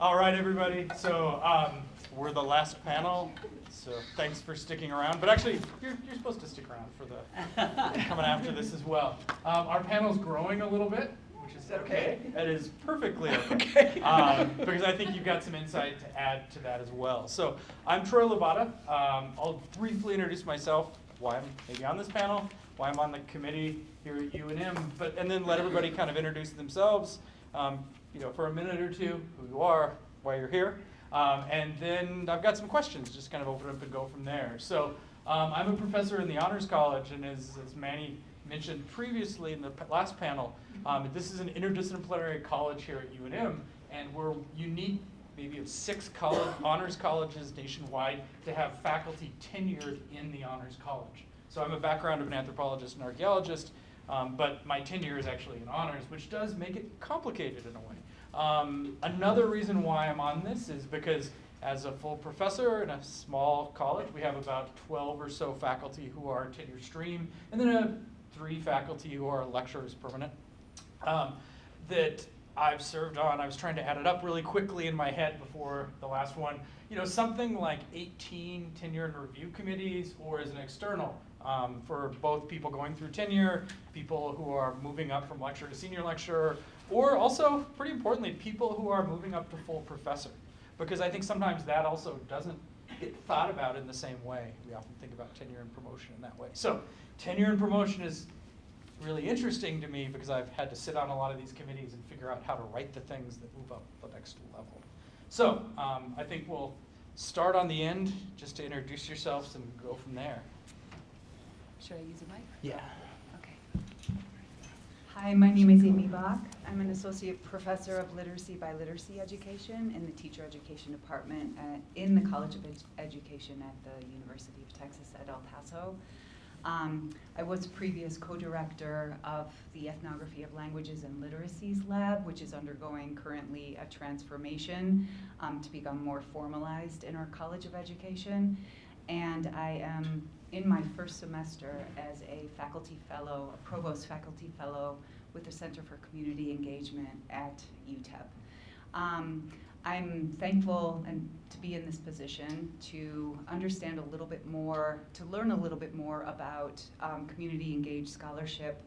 All right, everybody. So we're the last panel, so thanks for sticking around. But actually, you're supposed to stick around for the coming after this as well. Our panel's growing a little bit, which is okay. That is perfectly okay. Because I think you've got some insight to add to that as well. So I'm Troy Lovata. I'll briefly introduce myself, why I'm maybe on this panel, why I'm on the committee here at UNM, and then let everybody kind of introduce themselves. For a minute or two, who you are, why you're here, and then I've got some questions, just kind of open up and go from there. So I'm a professor in the Honors College, and as Manny mentioned previously in the last panel, this is an interdisciplinary college here at UNM, and we're unique, maybe of 6 honors colleges nationwide, to have faculty tenured in the Honors College. So I'm a background of an anthropologist and archaeologist, but my tenure is actually in honors, which does make it complicated in a way. Another reason why I'm on this is because as a full professor in a small college, we have about 12 or so faculty who are tenure stream, and then 3 faculty who are lecturers permanent that I've served on. I was trying to add it up really quickly in my head before the last one. Something like 18 tenure and review committees, or as an external, for both people going through tenure, people who are moving up from lecturer to senior lecturer, or also, pretty importantly, people who are moving up to full professor. Because I think sometimes that also doesn't get thought about in the same way. We often think about tenure and promotion in that way. So tenure and promotion is really interesting to me because I've had to sit on a lot of these committees and figure out how to write the things that move up the next level. So I think we'll start on the end, just to introduce yourselves and go from there. Should I use a mic? Yeah. Okay. Hi, my name is Amy Bach. I'm an associate professor of literacy by literacy education in the teacher education department in the College of Education at the University of Texas at El Paso. I was previous co-director of the Ethnography of Languages and Literacies Lab, which is undergoing currently a transformation to become more formalized in our College of Education. And I am in my first semester as a faculty fellow, a Provost faculty fellow with the Center for Community Engagement at UTEP. I'm thankful to be in this position, to understand a little bit more, to learn a little bit more about community engaged scholarship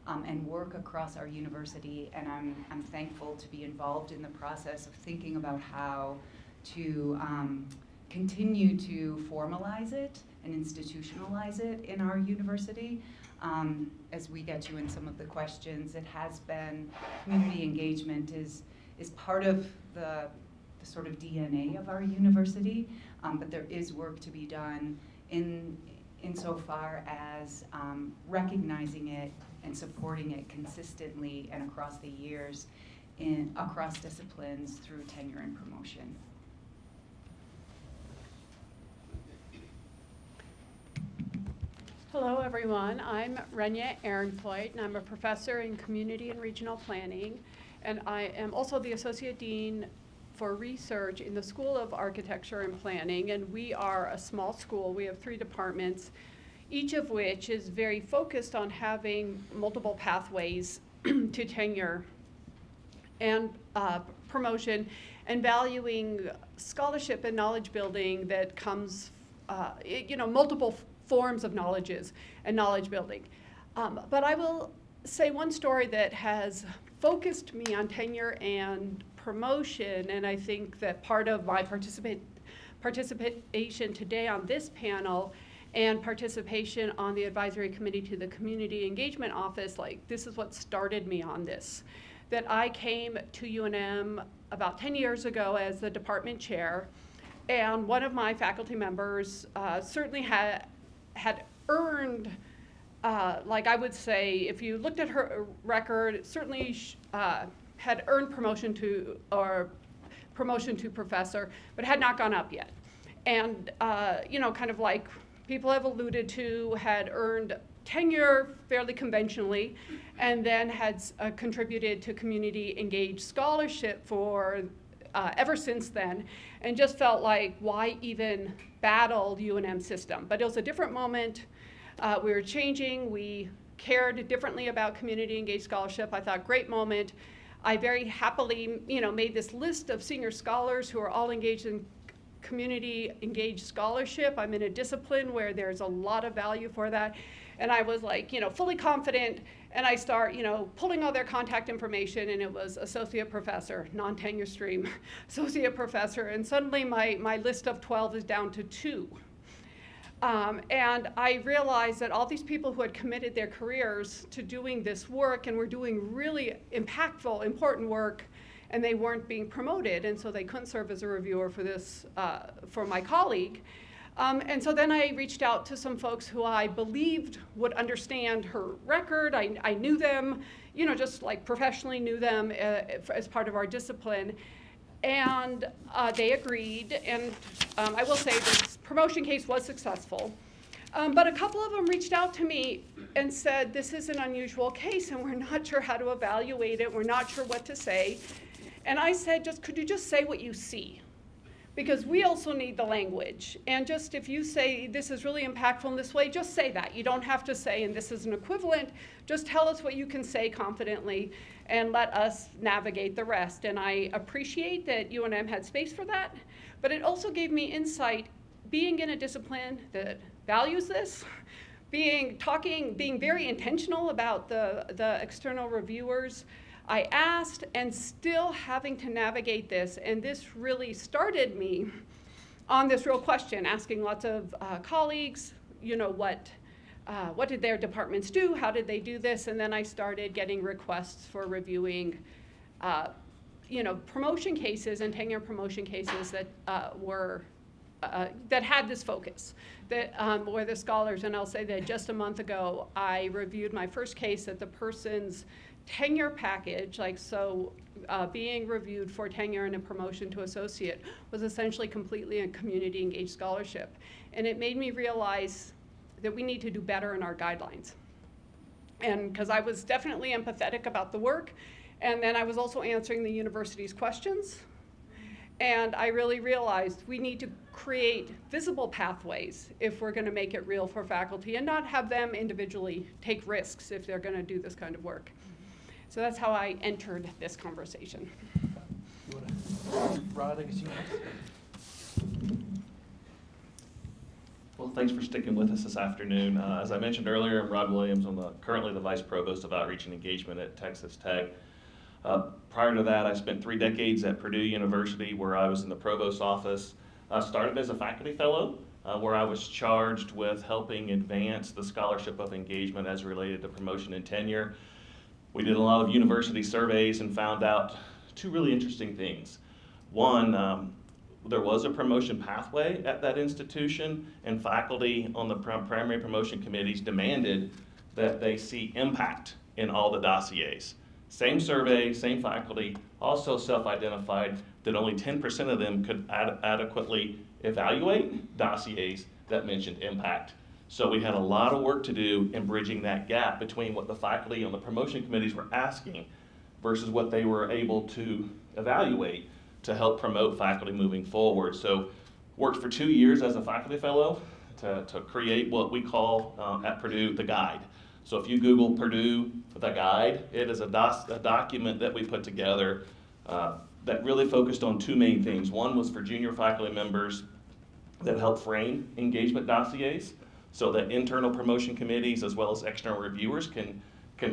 and work across our university. And I'm thankful to be involved in the process of thinking about how to continue to formalize it and institutionalize it in our university. As we get to in some of the questions, it has been, community engagement is part of the sort of DNA of our university, but there is work to be done insofar as recognizing it and supporting it consistently and across the years across disciplines through tenure and promotion. Hello, everyone. I'm Renia Ehrenfeucht, and I'm a professor in community and regional planning. And I am also the Associate Dean for Research in the School of Architecture and Planning. And we are a small school. We have 3 departments, each of which is very focused on having multiple pathways to tenure and promotion, and valuing scholarship and knowledge building that comes, multiple forms of knowledges and knowledge building. But I will say one story that has focused me on tenure and promotion, and I think that part of my participation today on this panel and participation on the advisory committee to the Community Engagement Office, this is what started me on this. That I came to UNM about 10 years ago as the department chair, and one of my faculty members certainly had earned, I would say, if you looked at her record, certainly had earned promotion to professor, but had not gone up yet. And, kind of like people have alluded to, had earned tenure fairly conventionally, and then had contributed to community engaged scholarship for ever since then, and just felt like, why even battle the UNM system? But it was a different moment. We were changing. We cared differently about community engaged scholarship. I thought, great moment. I very happily, made this list of senior scholars who are all engaged in community engaged scholarship. I'm in a discipline where there's a lot of value for that. And I was like, fully confident, and I start, pulling all their contact information, and it was associate professor, non-tenure stream, associate professor, and suddenly my list of 12 is down to 2. And I realized that all these people who had committed their careers to doing this work and were doing really impactful, important work, and they weren't being promoted, and so they couldn't serve as a reviewer for this, for my colleague. And so then I reached out to some folks who I believed would understand her record. I knew them, just like professionally knew them as part of our discipline. And they agreed, and I will say this promotion case was successful. But a couple of them reached out to me and said, this is an unusual case, and we're not sure how to evaluate it. We're not sure what to say. And I said, could you just say what you see? Because we also need the language. And just if you say this is really impactful in this way, just say that. You don't have to say, and this is an equivalent. Just tell us what you can say confidently and let us navigate the rest. And I appreciate that UNM had space for that, but it also gave me insight, being in a discipline that values this, being very intentional about the external reviewers. I asked, and still having to navigate this, and this really started me on this real question, asking lots of colleagues, what did their departments do? How did they do this? And then I started getting requests for reviewing, promotion cases and tenure promotion cases that that had this focus, that were the scholars. And I'll say that just a month ago, I reviewed my first case that the person's tenure package, being reviewed for tenure and a promotion to associate, was essentially completely a community engaged scholarship. And it made me realize that we need to do better in our guidelines. And because I was definitely empathetic about the work, and then I was also answering the university's questions. And I really realized we need to create visible pathways if we're going to make it real for faculty and not have them individually take risks if they're going to do this kind of work. So that's how I entered this conversation. Rod, I guess you next. Well, thanks for sticking with us this afternoon. As I mentioned earlier, I'm Rod Williams. I'm currently the Vice Provost of Outreach and Engagement at Texas Tech. Prior to that, I spent 3 decades at Purdue University, where I was in the Provost's office. I started as a faculty fellow, where I was charged with helping advance the scholarship of engagement as related to promotion and tenure. We did a lot of university surveys and found out 2 really interesting things. One, there was a promotion pathway at that institution, and faculty on the primary promotion committees demanded that they see impact in all the dossiers. Same survey, same faculty, also self-identified that only 10% of them could adequately evaluate dossiers that mentioned impact. So we had a lot of work to do in bridging that gap between what the faculty on the promotion committees were asking versus what they were able to evaluate to help promote faculty moving forward. So worked for 2 years as a faculty fellow to create what we call at Purdue the guide. So if you Google Purdue the guide, it is a document that we put together that really focused on 2 main things. One was for junior faculty members that help frame engagement dossiers so that internal promotion committees as well as external reviewers can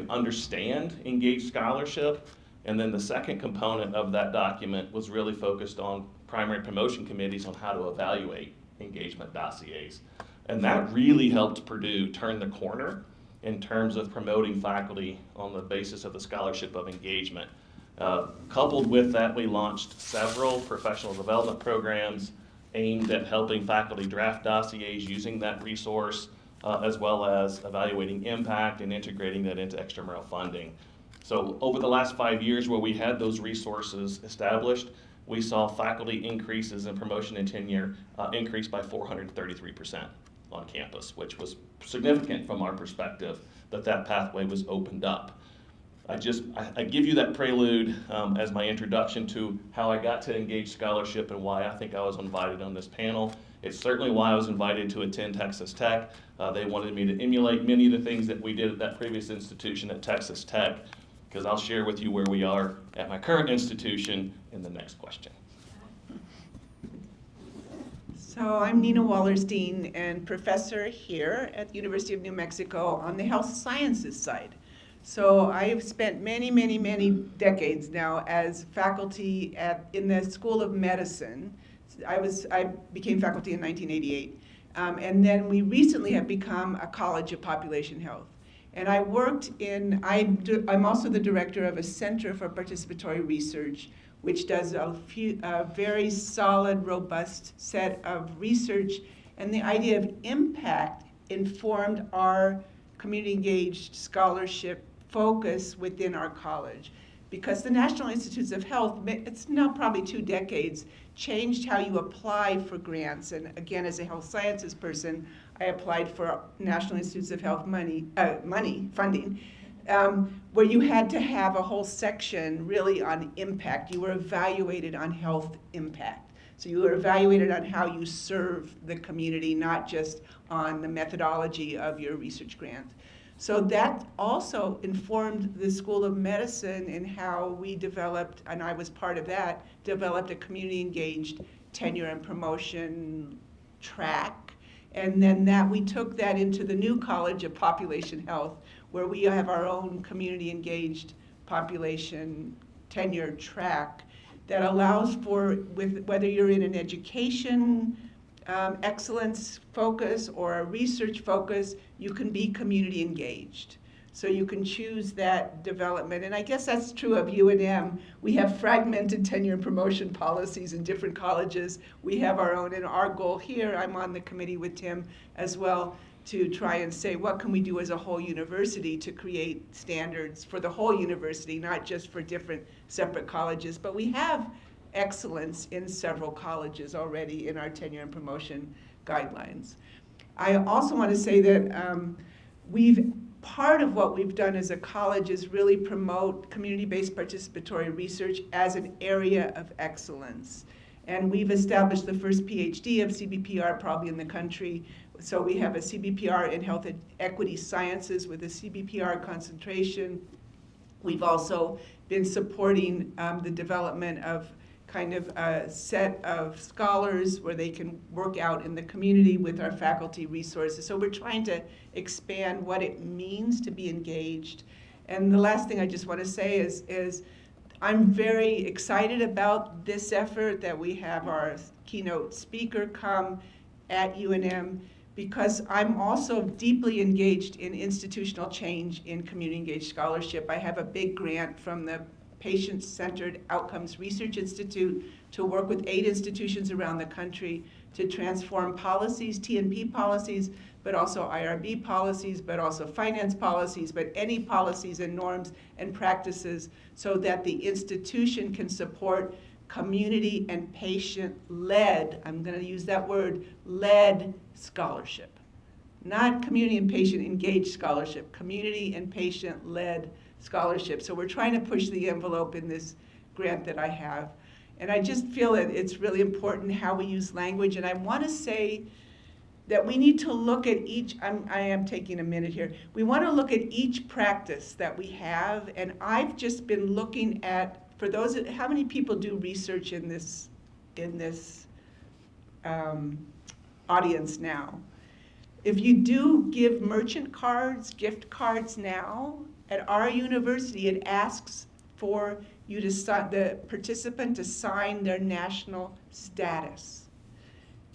understand engaged scholarship. And then the second component of that document was really focused on primary promotion committees on how to evaluate engagement dossiers. And that really helped Purdue turn the corner in terms of promoting faculty on the basis of the scholarship of engagement. Coupled with that, we launched several professional development programs aimed at helping faculty draft dossiers using that resource, as well as evaluating impact and integrating that into extramural funding. So over the last 5 years where we had those resources established, we saw faculty increases in promotion and tenure increase by 433% on campus, which was significant from our perspective that pathway was opened up. I give you that prelude as my introduction to how I got to engage scholarship and why I think I was invited on this panel. It's certainly why I was invited to attend Texas Tech. They wanted me to emulate many of the things that we did at that previous institution at Texas Tech. because I'll share with you where we are at my current institution in the next question. So I'm Nina Wallerstein and professor here at the University of New Mexico on the health sciences side. So I have spent many, many, many decades now as faculty in the School of Medicine. I became faculty in 1988. And then we recently have become a College of Population Health. And I worked I'm also the director of a Center for Participatory Research, which does a very solid, robust set of research. And the idea of impact informed our community-engaged scholarship focus within our college. Because the National Institutes of Health, it's now probably 2 decades, changed how you apply for grants. And again, as a health sciences person, I applied for National Institutes of Health funding, where you had to have a whole section really on impact. You were evaluated on health impact. So you were evaluated on how you serve the community, not just on the methodology of your research grant. So that also informed the School of Medicine in how we developed, and I was part of that, developed a community-engaged tenure and promotion track. And then we took that into the new College of Population Health, where we have our own community-engaged population tenure track that allows for, whether you're in an education excellence focus or a research focus, you can be community engaged. So you can choose that development. And I guess that's true of UNM. We have fragmented tenure and promotion policies in different colleges. We have our own, and our goal here, I'm on the committee with Tim as well, to try and say, what can we do as a whole university to create standards for the whole university, not just for different separate colleges. But we have excellence in several colleges already in our tenure and promotion guidelines. I also want to say that part of what we've done as a college is really promote community-based participatory research as an area of excellence. And we've established the first PhD of CBPR probably in the country. So we have a CBPR in health equity sciences with a CBPR concentration. We've also been supporting the development of kind of a set of scholars where they can work out in the community with our faculty resources. So we're trying to expand what it means to be engaged. And the last thing I just want to say is I'm very excited about this effort that we have our keynote speaker come at UNM, because I'm also deeply engaged in institutional change in community engaged scholarship. I have a big grant from the Patient-Centered Outcomes Research Institute to work with 8 institutions around the country to transform policies, T&P policies, but also IRB policies, but also finance policies, but any policies and norms and practices so that the institution can support community and patient-led, I'm going to use that word, led scholarship. Not community and patient-engaged scholarship, community and patient-led scholarship. So we're trying to push the envelope in this grant that I have. And I just feel that it's really important how we use language. And I want to say that we need to look at each, I am taking a minute here. We want to look at each practice that we have. And I've just been looking at, for those, how many people do research in this audience now? If you do give merchant cards, gift cards now, at our university, it asks for you to the participant to sign their national status.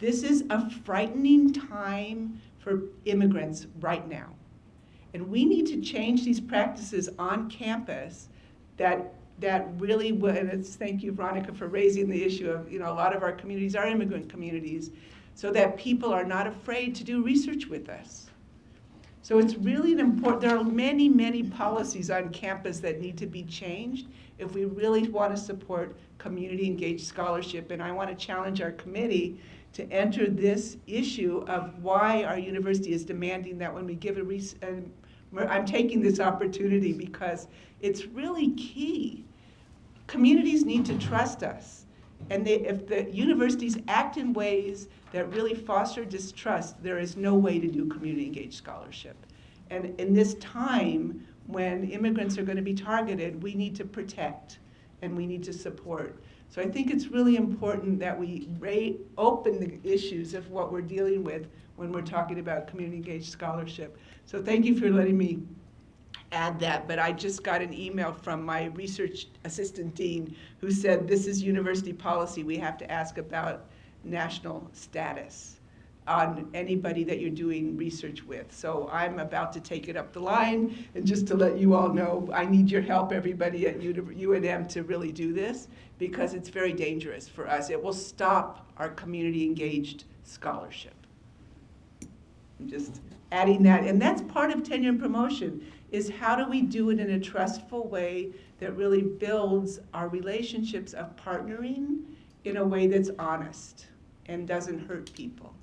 This is a frightening time for immigrants right now. And we need to change these practices on campus that really would, and thank you, Veronica, for raising the issue of, a lot of our communities are immigrant communities, so that people are not afraid to do research with us. So it's really important, there are many, many policies on campus that need to be changed if we really want to support community-engaged scholarship. And I want to challenge our committee to enter this issue of why our university is demanding that when we give I'm taking this opportunity because it's really key. Communities need to trust us. And if the universities act in ways that really foster distrust, there is no way to do community-engaged scholarship. And in this time when immigrants are going to be targeted, we need to protect and we need to support. So I think it's really important that we open the issues of what we're dealing with when we're talking about community engaged scholarship. So thank you for letting me add that, but I just got an email from my research assistant dean who said this is university policy. We have to ask about national status on anybody that you're doing research with. So I'm about to take it up the line, and just to let you all know, I need your help, everybody at UNM, to really do this, because it's very dangerous for us. It will stop our community engaged scholarship. I'm just adding that, and that's part of tenure and promotion, is how do we do it in a trustful way that really builds our relationships of partnering in a way that's honest and doesn't hurt people.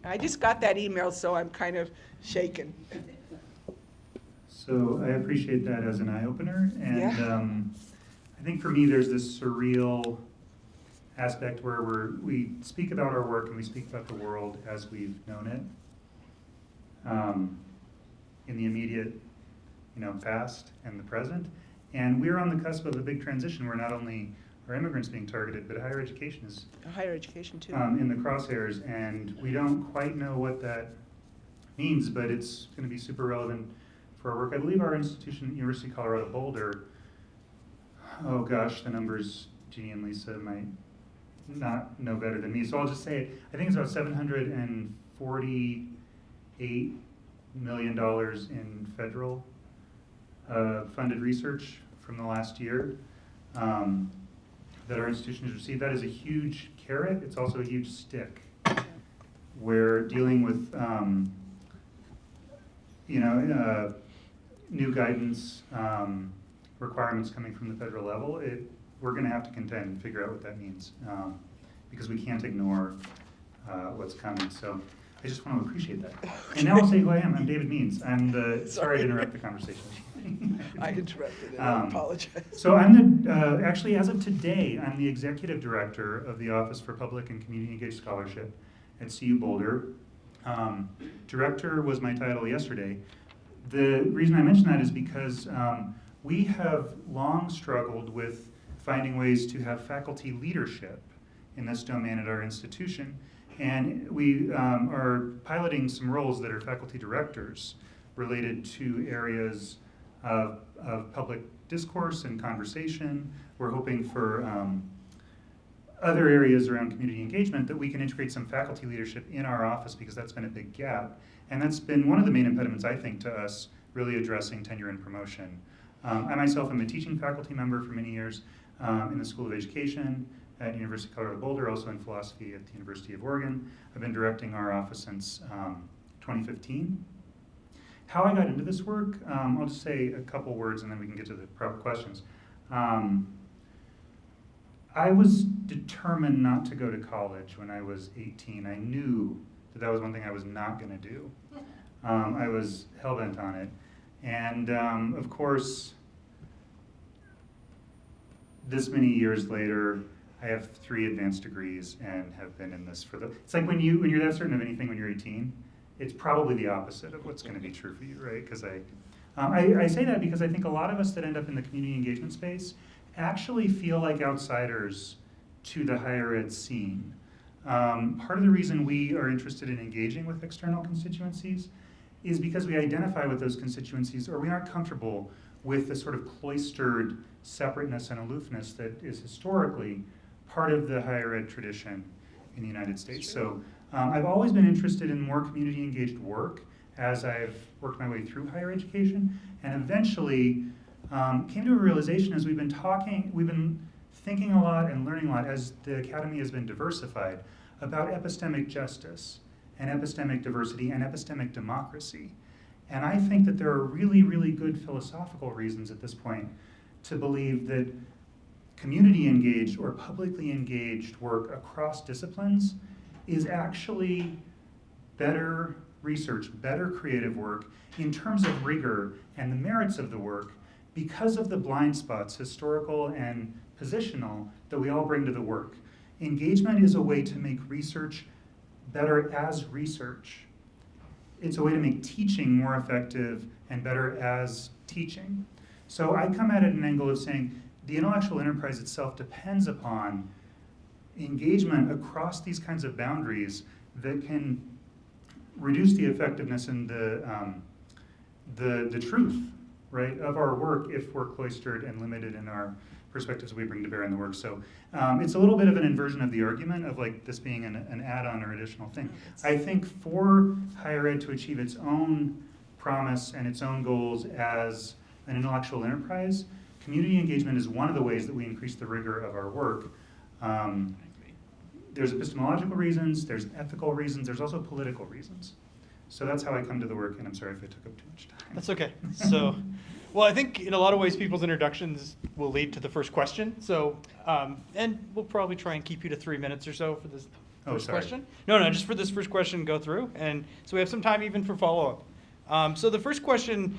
I just got that email, so I'm kind of shaken. So I appreciate that as an eye-opener, and Yeah. I think for me there's this surreal aspect where we speak about our work and we speak about the world as we've known it in the immediate past and the present, and we're on the cusp of a big transition where not only are immigrants being targeted, but higher education is Higher education too. in the crosshairs, and we don't quite know what that means, but it's going to be super relevant for our work. I believe our institution, University of Colorado Boulder, oh gosh, the numbers, Jeannie and Lisa might not know better than me, so I'll just say it. I think it's about $748 million in federal funded research from the last year that our institution has received. That is a huge carrot. It's also a huge stick. We're dealing with new guidance requirements coming from the federal level. We're going to have to contend and figure out what that means because we can't ignore what's coming. So I just want to appreciate that. And now I'll say who I am. I'm David Meems. I'm sorry to interrupt the conversation. I interrupted it. I apologize. So I'm actually, as of today, I'm the executive director of the Office for Public and Community Engaged Scholarship at CU Boulder. Director was my title yesterday. The reason I mention that is because we have long struggled with finding ways to have faculty leadership in this domain at our institution. And we are piloting some roles that are faculty directors related to areas of public discourse and conversation. We're hoping for other areas around community engagement that we can integrate some faculty leadership in our office, because that's been a big gap. And that's been one of the main impediments, I think, to us really addressing tenure and promotion. I myself am a teaching faculty member for many years in the School of Education at University of Colorado Boulder, also in philosophy at the University of Oregon. I've been directing our office since 2015. How I got into this work, I'll just say a couple words and then we can get to the proper questions. I was determined not to go to college when I was 18. I knew that that was one thing I was not going to do. I was hell-bent on it. And of course, this many years later, I have 3 advanced degrees and have been in this it's like when you're that certain of anything when you're 18, it's probably the opposite of what's going to be true for you, right? Because I say that because I think a lot of us that end up in the community engagement space actually feel like outsiders to the higher ed scene. Part of the reason we are interested in engaging with external constituencies is because we identify with those constituencies, or we aren't comfortable with the sort of cloistered separateness and aloofness that is historically part of the higher ed tradition in the United States. So I've always been interested in more community engaged work as I've worked my way through higher education, and eventually came to a realization as we've been thinking a lot and learning a lot as the academy has been diversified about epistemic justice and epistemic diversity and epistemic democracy. And I think that there are really, really good philosophical reasons at this point to believe that community engaged or publicly engaged work across disciplines is actually better research, better creative work in terms of rigor and the merits of the work because of the blind spots, historical and positional, that we all bring to the work. Engagement is a way to make research better as research. it's a way to make teaching more effective and better as teaching. So I come at it an angle of saying the intellectual enterprise itself depends upon engagement across these kinds of boundaries that can reduce the effectiveness and the truth, right, of our work if we're cloistered and limited in our perspectives we bring to bear in the work. So it's a little bit of an inversion of the argument of like this being an add-on or additional thing. I think for higher ed to achieve its own promise and its own goals as an intellectual enterprise, community engagement is one of the ways that we increase the rigor of our work. There's epistemological reasons, there's ethical reasons, there's also political reasons. So that's how I come to the work, and I'm sorry if I took up too much time. That's okay. So, well, I think in a lot of ways people's introductions will lead to the first question. So, and we'll probably try and keep you to 3 minutes or so for this first question. No, just for this first question, go through. And so we have some time even for follow-up. So the first question,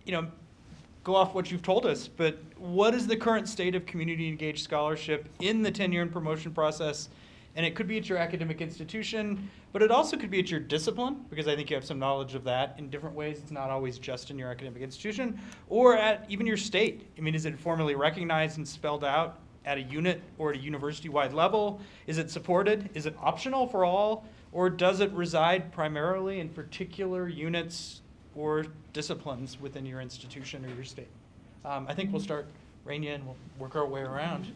go off what you've told us, but what is the current state of community engaged scholarship in the tenure and promotion process? And it could be at your academic institution, but it also could be at your discipline, because I think you have some knowledge of that in different ways. It's not always just in your academic institution, or at even your state. I mean, is it formally recognized and spelled out at a unit or at a university-wide level? Is it supported? Is it optional for all? Or does it reside primarily in particular units or disciplines within your institution or your state? I think we'll start, Renia, and we'll work our way around.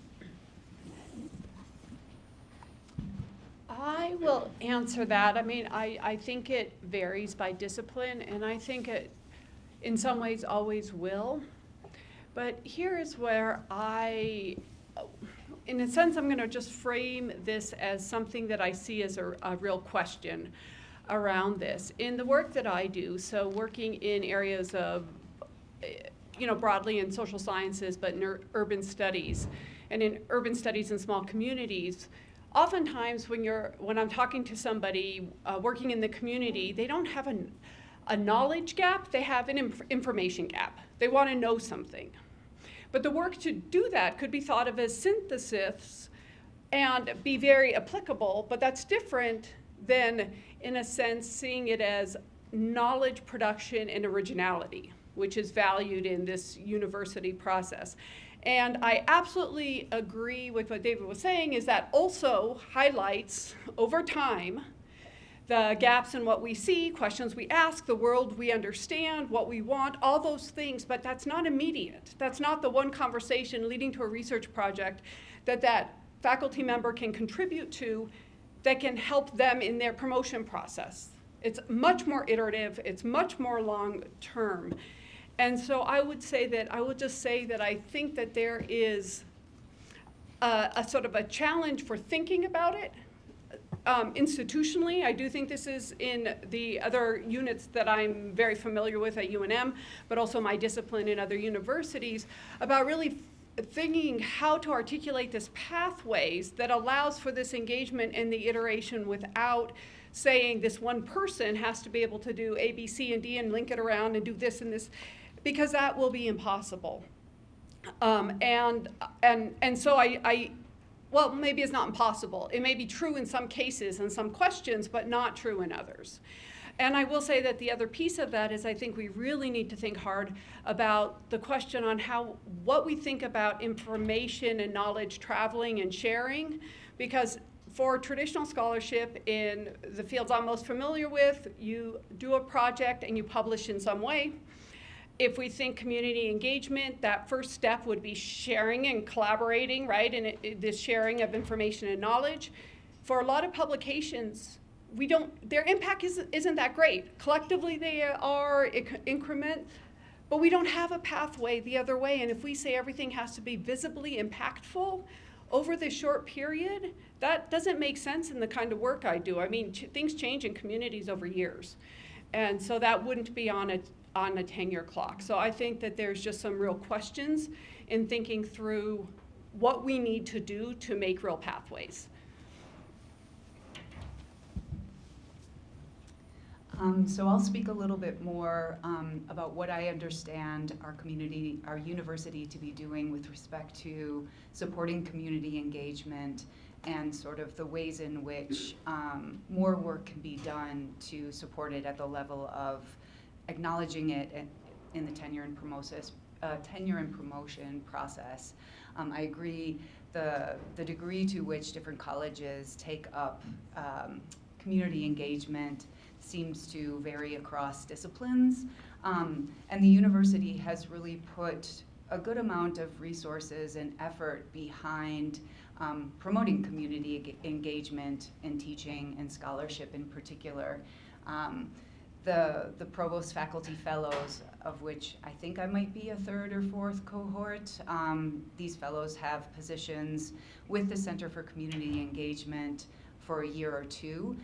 I will answer that. I mean, I think it varies by discipline, and I think it, in some ways, always will. But here is where in a sense, I'm going to just frame this as something that I see as a real question around this. In the work that I do, so working in areas of, broadly in social sciences, but in urban studies, and in urban studies in small communities, oftentimes when I'm talking to somebody working in the community, they don't have a knowledge gap, they have an information gap. They want to know something. But the work to do that could be thought of as synthesis and be very applicable, but that's different than, in a sense, seeing it as knowledge production and originality, which is valued in this university process. And I absolutely agree with what David was saying, is that also highlights over time the gaps in what we see, questions we ask, the world we understand, what we want, all those things, but that's not immediate. That's not the one conversation leading to a research project that faculty member can contribute to that can help them in their promotion process. It's much more iterative, it's much more long term. And so I would just say that I think that there is a sort of a challenge for thinking about it. Institutionally, I do think this is in the other units that I'm very familiar with at UNM, but also my discipline in other universities, about really thinking how to articulate this pathways that allows for this engagement and the iteration without saying this one person has to be able to do A, B, C, and D and link it around and do this and this, because that will be impossible. And so well, maybe it's not impossible. It may be true in some cases and some questions, but not true in others. And I will say that the other piece of that is I think we really need to think hard about the question on what we think about information and knowledge traveling and sharing, because for traditional scholarship in the fields I'm most familiar with, you do a project and you publish in some way. If we think community engagement, that first step would be sharing and collaborating, right? And this sharing of information and knowledge. For a lot of publications, their impact isn't that great. Collectively, they are increment, but we don't have a pathway the other way. And if we say everything has to be visibly impactful over this short period, that doesn't make sense in the kind of work I do. I mean, things change in communities over years. And so that wouldn't be on a tenure clock. So I think that there's just some real questions in thinking through what we need to do to make real pathways. So I'll speak a little bit more about what I understand our university to be doing with respect to supporting community engagement and sort of the ways in which more work can be done to support it at the level of acknowledging it in the tenure and promotion process. I agree the degree to which different colleges take up community engagement seems to vary across disciplines. And the university has really put a good amount of resources and effort behind promoting community engagement in teaching and scholarship in particular. The Provost Faculty Fellows, of which I think I might be a third or fourth cohort, these fellows have positions with the Center for Community Engagement for a year or two.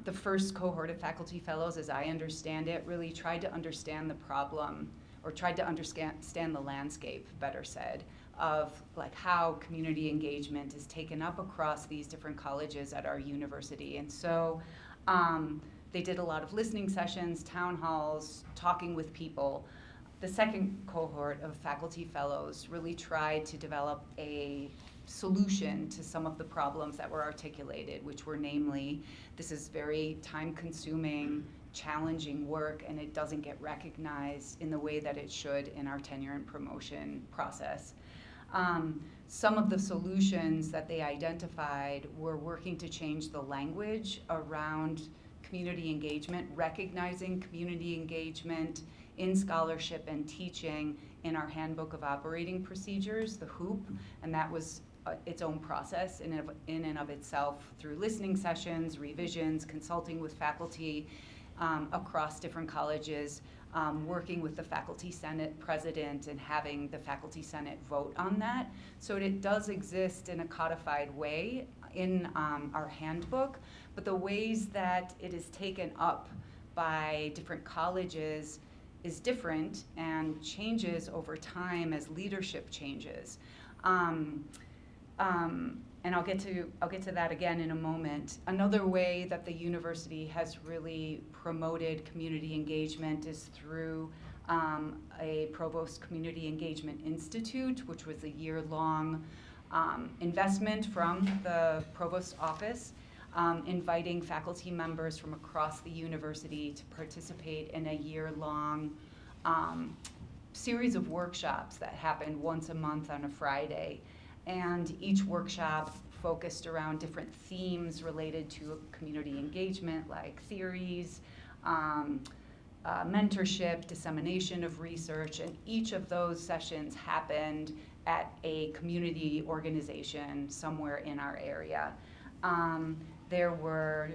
The first cohort of faculty fellows, as I understand it, really tried to understand the problem, or tried to understand the landscape, better said, of like how community engagement is taken up across these different colleges at our university. And so they did a lot of listening sessions, town halls, talking with people. The second cohort of faculty fellows really tried to develop a solution to some of the problems that were articulated, which were namely, this is very time-consuming, challenging work, and it doesn't get recognized in the way that it should in our tenure and promotion process. Some of the solutions that they identified were working to change the language around community engagement, recognizing community engagement in scholarship and teaching in our Handbook of Operating Procedures, the HOOP, and that was its own process in and of itself through listening sessions, revisions, consulting with faculty across different colleges, working with the Faculty Senate president and having the Faculty Senate vote on that. So it does exist in a codified way in our handbook, but the ways that it is taken up by different colleges is different and changes over time as leadership changes. And I'll get to that again in a moment. Another way that the university has really promoted community engagement is through a Provost Community Engagement Institute, which was a year-long investment from the Provost office, inviting faculty members from across the university to participate in a year-long series of workshops that happened once a month on a Friday. And each workshop focused around different themes related to community engagement, like theories, mentorship, dissemination of research, and each of those sessions happened at a community organization somewhere in our area. There were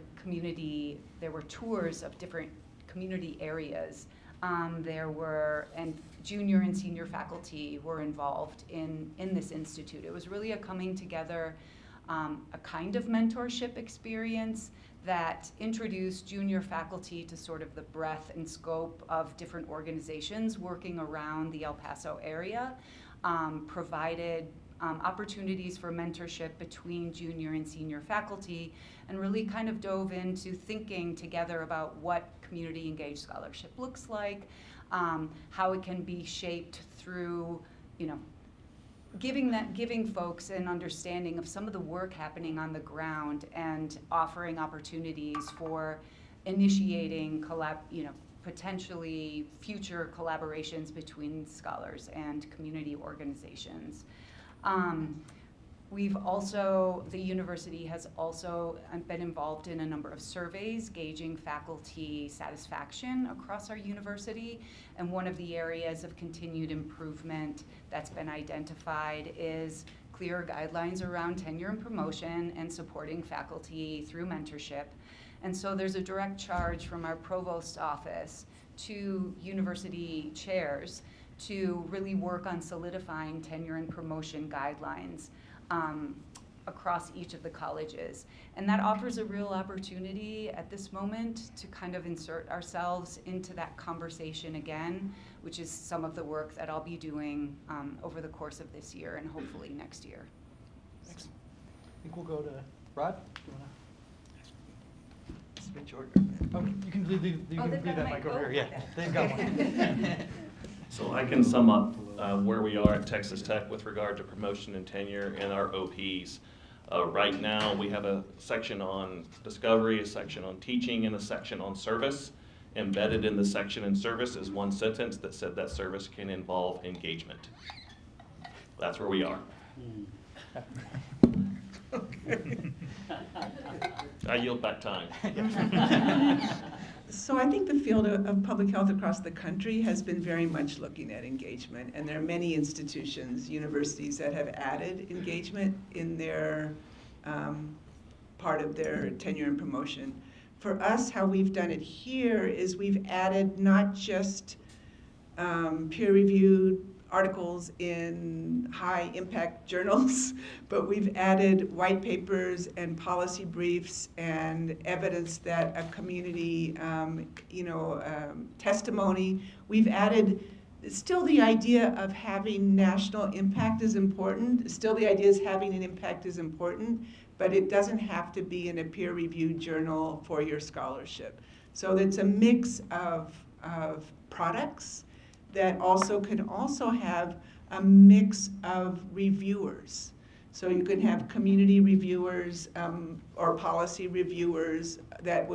tours of different community areas. And junior and senior faculty were involved in this institute. It was really a coming together, a kind of mentorship experience that introduced junior faculty to sort of the breadth and scope of different organizations working around the El Paso area, provided opportunities for mentorship between junior and senior faculty, and really kind of dove into thinking together about what community engaged scholarship looks like, how it can be shaped through, giving folks an understanding of some of the work happening on the ground and offering opportunities for initiating potentially future collaborations between scholars and community organizations. The university has also been involved in a number of surveys gauging faculty satisfaction across our university, and one of the areas of continued improvement that's been identified is clear guidelines around tenure and promotion and supporting faculty through mentorship. And so there's a direct charge from our provost office to university chairs to really work on solidifying tenure and promotion guidelines across each of the colleges. And that offers a real opportunity at this moment to kind of insert ourselves into that conversation again, which is some of the work that I'll be doing over the course of this year and hopefully next year. Excellent. I think we'll go to Rod. Do you wanna? Switch order. Oh, you can leave they've got that a mic mic. over Oh, here. Yeah, okay. they've got one. So I can sum up where we are at Texas Tech with regard to promotion and tenure and our OPs. Right now, we have a section on discovery, a section on teaching, and a section on service. Embedded in the section in service is one sentence that said that service can involve engagement. That's where we are. I yield back time. So I think the field of public health across the country has been very much looking at engagement, and there are many institutions, universities that have added engagement in their part of their tenure and promotion. For us, how we've done it here is we've added not just peer-reviewed articles in high-impact journals, but we've added white papers and policy briefs and evidence that a community, testimony. We've added, still the idea of having national impact is important. Still the idea is having an impact is important, but it doesn't have to be in a peer-reviewed journal for your scholarship. So it's a mix of products that also can also have a mix of reviewers. So you can have community reviewers or policy reviewers that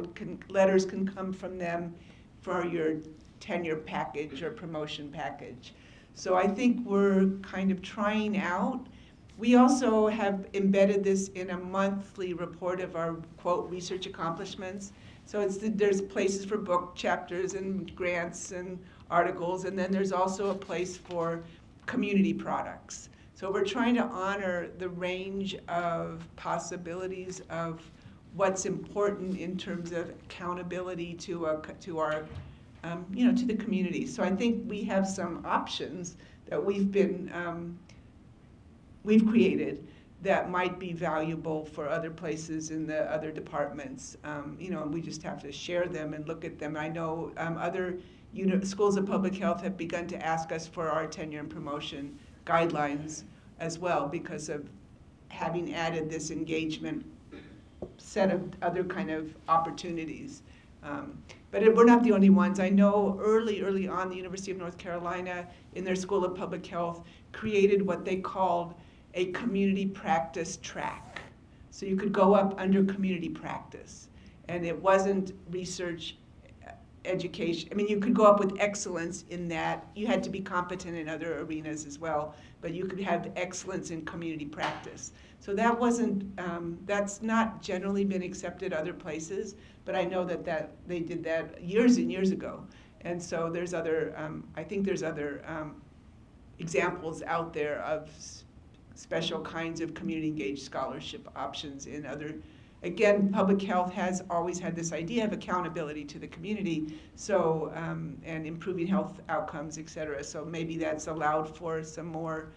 letters can come from them for your tenure package or promotion package. So I think we're kind of trying out. We also have embedded this in a monthly report of our, quote, research accomplishments. So there's places for book chapters and grants and articles, and then there's also a place for community products. So we're trying to honor the range of possibilities of what's important in terms of accountability to our to the community. So I think we have some options that we've created that might be valuable for other places in the other departments. And we just have to share them and look at them. I know other schools of public health have begun to ask us for our tenure and promotion guidelines as well, because of having added this engagement set of other kind of opportunities. But we're not the only ones. I know early on, the University of North Carolina, in their School of Public Health, created what they called a community practice track. So you could go up under community practice. And it wasn't research, education. I mean, you could go up with excellence in that. You had to be competent in other arenas as well, but you could have excellence in community practice. So that wasn't, that's not generally been accepted other places, but I know that they did that years and years ago. And so there's other, I think there's other examples out there of special kinds of community engaged scholarship options in other. Again, public health has always had this idea of accountability to the community, so and improving health outcomes, et cetera. So maybe that's allowed for some more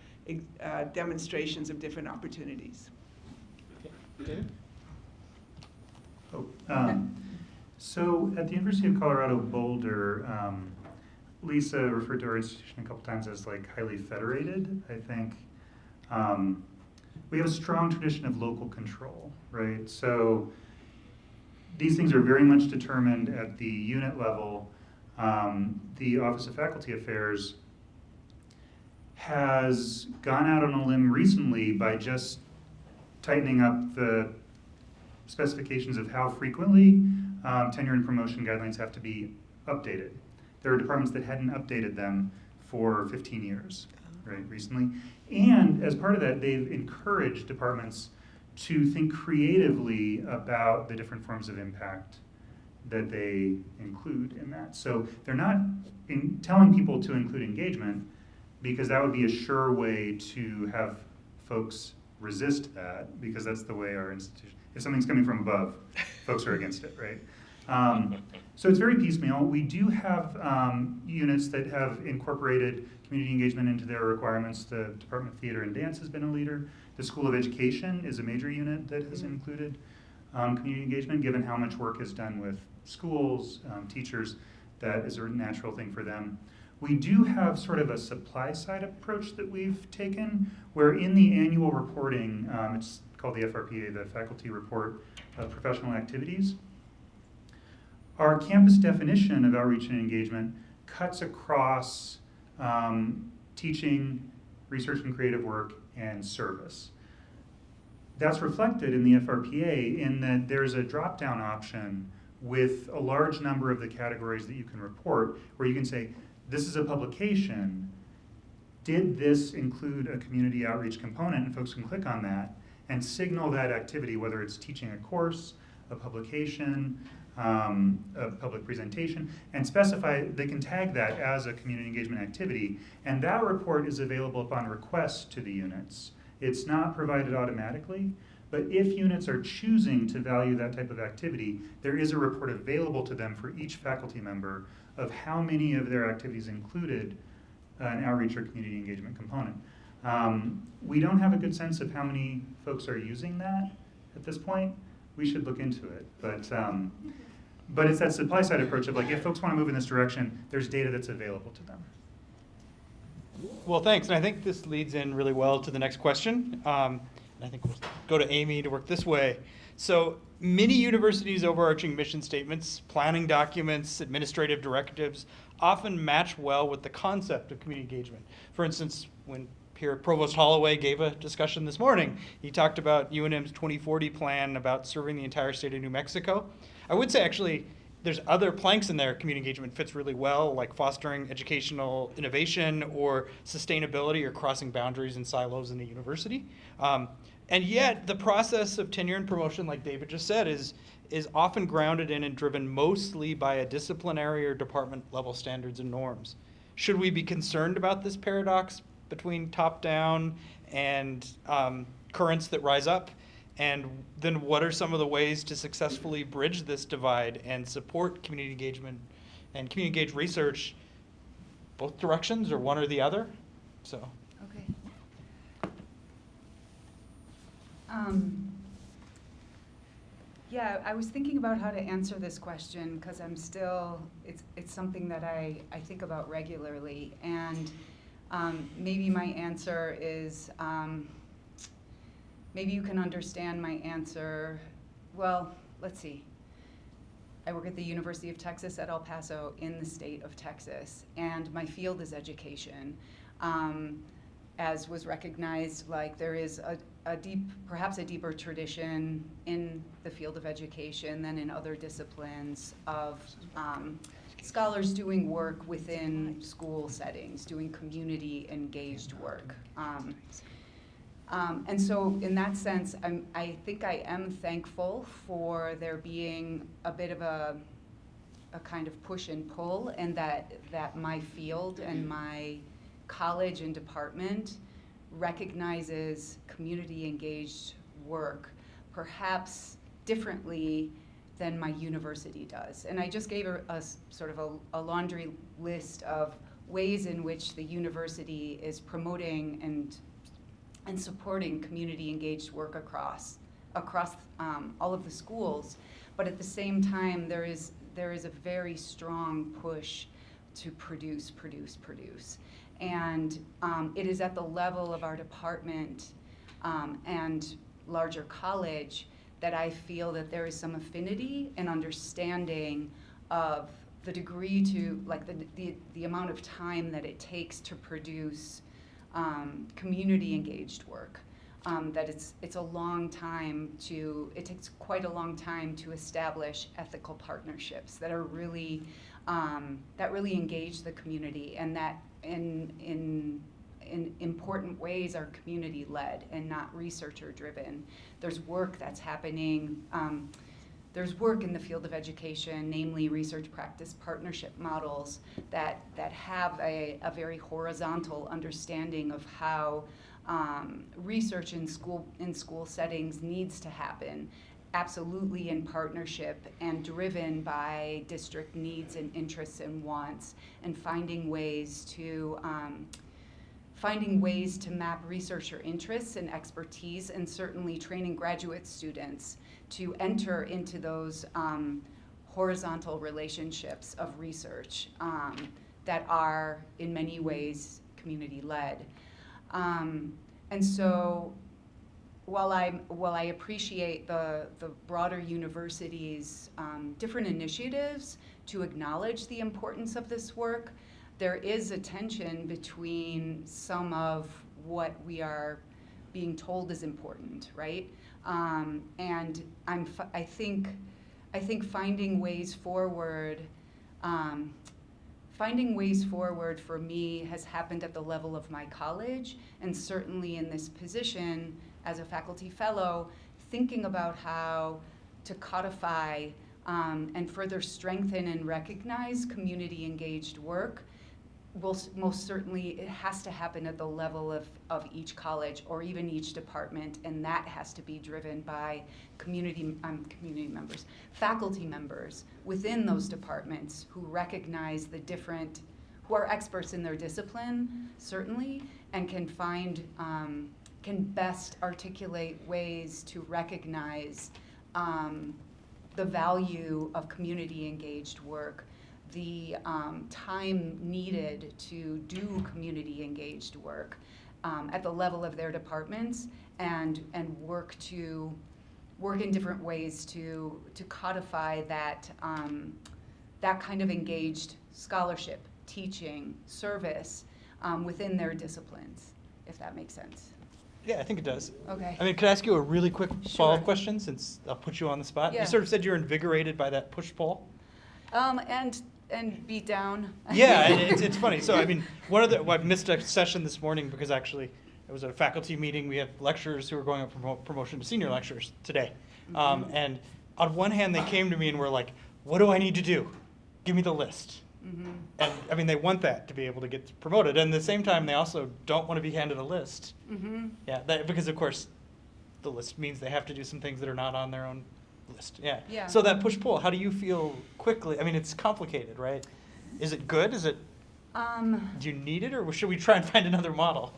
demonstrations of different opportunities. David? So at the University of Colorado Boulder, Lisa referred to our institution a couple times as like highly federated, I think. We have a strong tradition of local control, right? So these things are very much determined at the unit level. The Office of Faculty Affairs has gone out on a limb recently by just tightening up the specifications of how frequently tenure and promotion guidelines have to be updated. There are departments that hadn't updated them for 15 years, right, recently. And as part of that, they've encouraged departments to think creatively about the different forms of impact that they include in that. So they're not telling people to include engagement, because that would be a sure way to have folks resist that, because that's the way our institution, if something's coming from above, folks are against it, right? So it's very piecemeal. We do have units that have incorporated community engagement into their requirements. The Department of Theater and Dance has been a leader. The School of Education is a major unit that has included community engagement, given how much work is done with schools, teachers. That is a natural thing for them. We do have sort of a supply side approach that we've taken, where in the annual reporting, it's called the FRPA, the Faculty Report of Professional Activities. Our campus definition of outreach and engagement cuts across teaching, research and creative work, and service. That's reflected in the FRPA in that there's a drop-down option with a large number of the categories that you can report, where you can say, this is a publication, did this include a community outreach component? And folks can click on that and signal that activity, whether it's teaching a course, a publication, a public presentation, and specify, they can tag that as a community engagement activity, and that report is available upon request to the units. It's not provided automatically, but if units are choosing to value that type of activity, there is a report available to them for each faculty member of how many of their activities included an outreach or community engagement component. We don't have a good sense of how many folks are using that at this point. We should look into it, but it's that supply side approach of like, if folks want to move in this direction, there's data that's available to them. Well, thanks, and I think this leads in really well to the next question. And I think we'll go to Amy to work this way. So many universities' overarching mission statements, planning documents, administrative directives often match well with the concept of community engagement. For instance, when Provost Holloway gave a discussion this morning, he talked about UNM's 2040 plan about serving the entire state of New Mexico. I would say actually there's other planks in there. Community engagement fits really well, like fostering educational innovation or sustainability or crossing boundaries and silos in a university. And yet the process of tenure and promotion, like David just said, is often grounded in and driven mostly by a disciplinary or department level standards and norms. Should we be concerned about this paradox between top-down and currents that rise up? And then what are some of the ways to successfully bridge this divide and support community engagement and community engaged research, both directions or one or the other? So. Okay. Yeah, I was thinking about how to answer this question because I'm still, it's something that I think about regularly. And maybe my answer is, maybe you can understand my answer. Well, let's see. I work at the University of Texas at El Paso in the state of Texas, and my field is education. As was recognized, like there is perhaps a deeper tradition in the field of education than in other disciplines of scholars doing work within school settings, doing community engaged work. And so in that sense, I think I am thankful for there being a bit of a kind of push and pull, and that my field and my college and department recognizes community engaged work perhaps differently than my university does. And I just gave a sort of a laundry list of ways in which the university is promoting and supporting community engaged work across all of the schools. But at the same time, there is a very strong push to produce. And it is at the level of our department and larger college that I feel that there is some affinity and understanding of the degree to, like the amount of time that it takes to produce community engaged work. That it's a long time it takes quite a long time to establish ethical partnerships that are really, that really engage the community, and that in important ways are community led and not researcher driven. There's work that's happening, there's work in the field of education, namely research practice partnership models that have a very horizontal understanding of how research in school settings needs to happen, absolutely in partnership and driven by district needs and interests and wants, and finding ways to map researcher interests and expertise, and certainly training graduate students to enter into those horizontal relationships of research that are in many ways community-led. And so while I appreciate the broader university's different initiatives to acknowledge the importance of this work, there is a tension between some of what we are being told is important, right? And I think finding ways forward, for me has happened at the level of my college, and certainly in this position as a faculty fellow, thinking about how to codify and further strengthen and recognize community engaged work. Will most certainly, it has to happen at the level of each college or even each department, and that has to be driven by community members, faculty members within those departments who recognize the different, who are experts in their discipline, certainly, and can find, can best articulate ways to recognize the value of community engaged work, the time needed to do community engaged work at the level of their departments, and work in different ways to codify that that kind of engaged scholarship, teaching, service within their disciplines, if that makes sense. Yeah, I think it does. Okay. I mean, could I ask you a really quick Sure. follow-up question, since I'll put you on the spot? Yeah. You sort of said you're invigorated by that push-pull. And beat down. Yeah, and it's funny. So, I mean, I missed a session this morning because actually it was at a faculty meeting. We had lecturers who were going up for promotion to senior lecturers today. Mm-hmm. And on one hand, they came to me and were like, what do I need to do? Give me the list. Mm-hmm. And, I mean, they want that to be able to get promoted. And at the same time, they also don't want to be handed a list. Mm-hmm. Yeah, because, of course, the list means they have to do some things that are not on their own list. Yeah. Yeah. So that push-pull, how do you feel quickly? I mean, it's complicated, right? Is it good? Is it, do you need it, or should we try and find another model?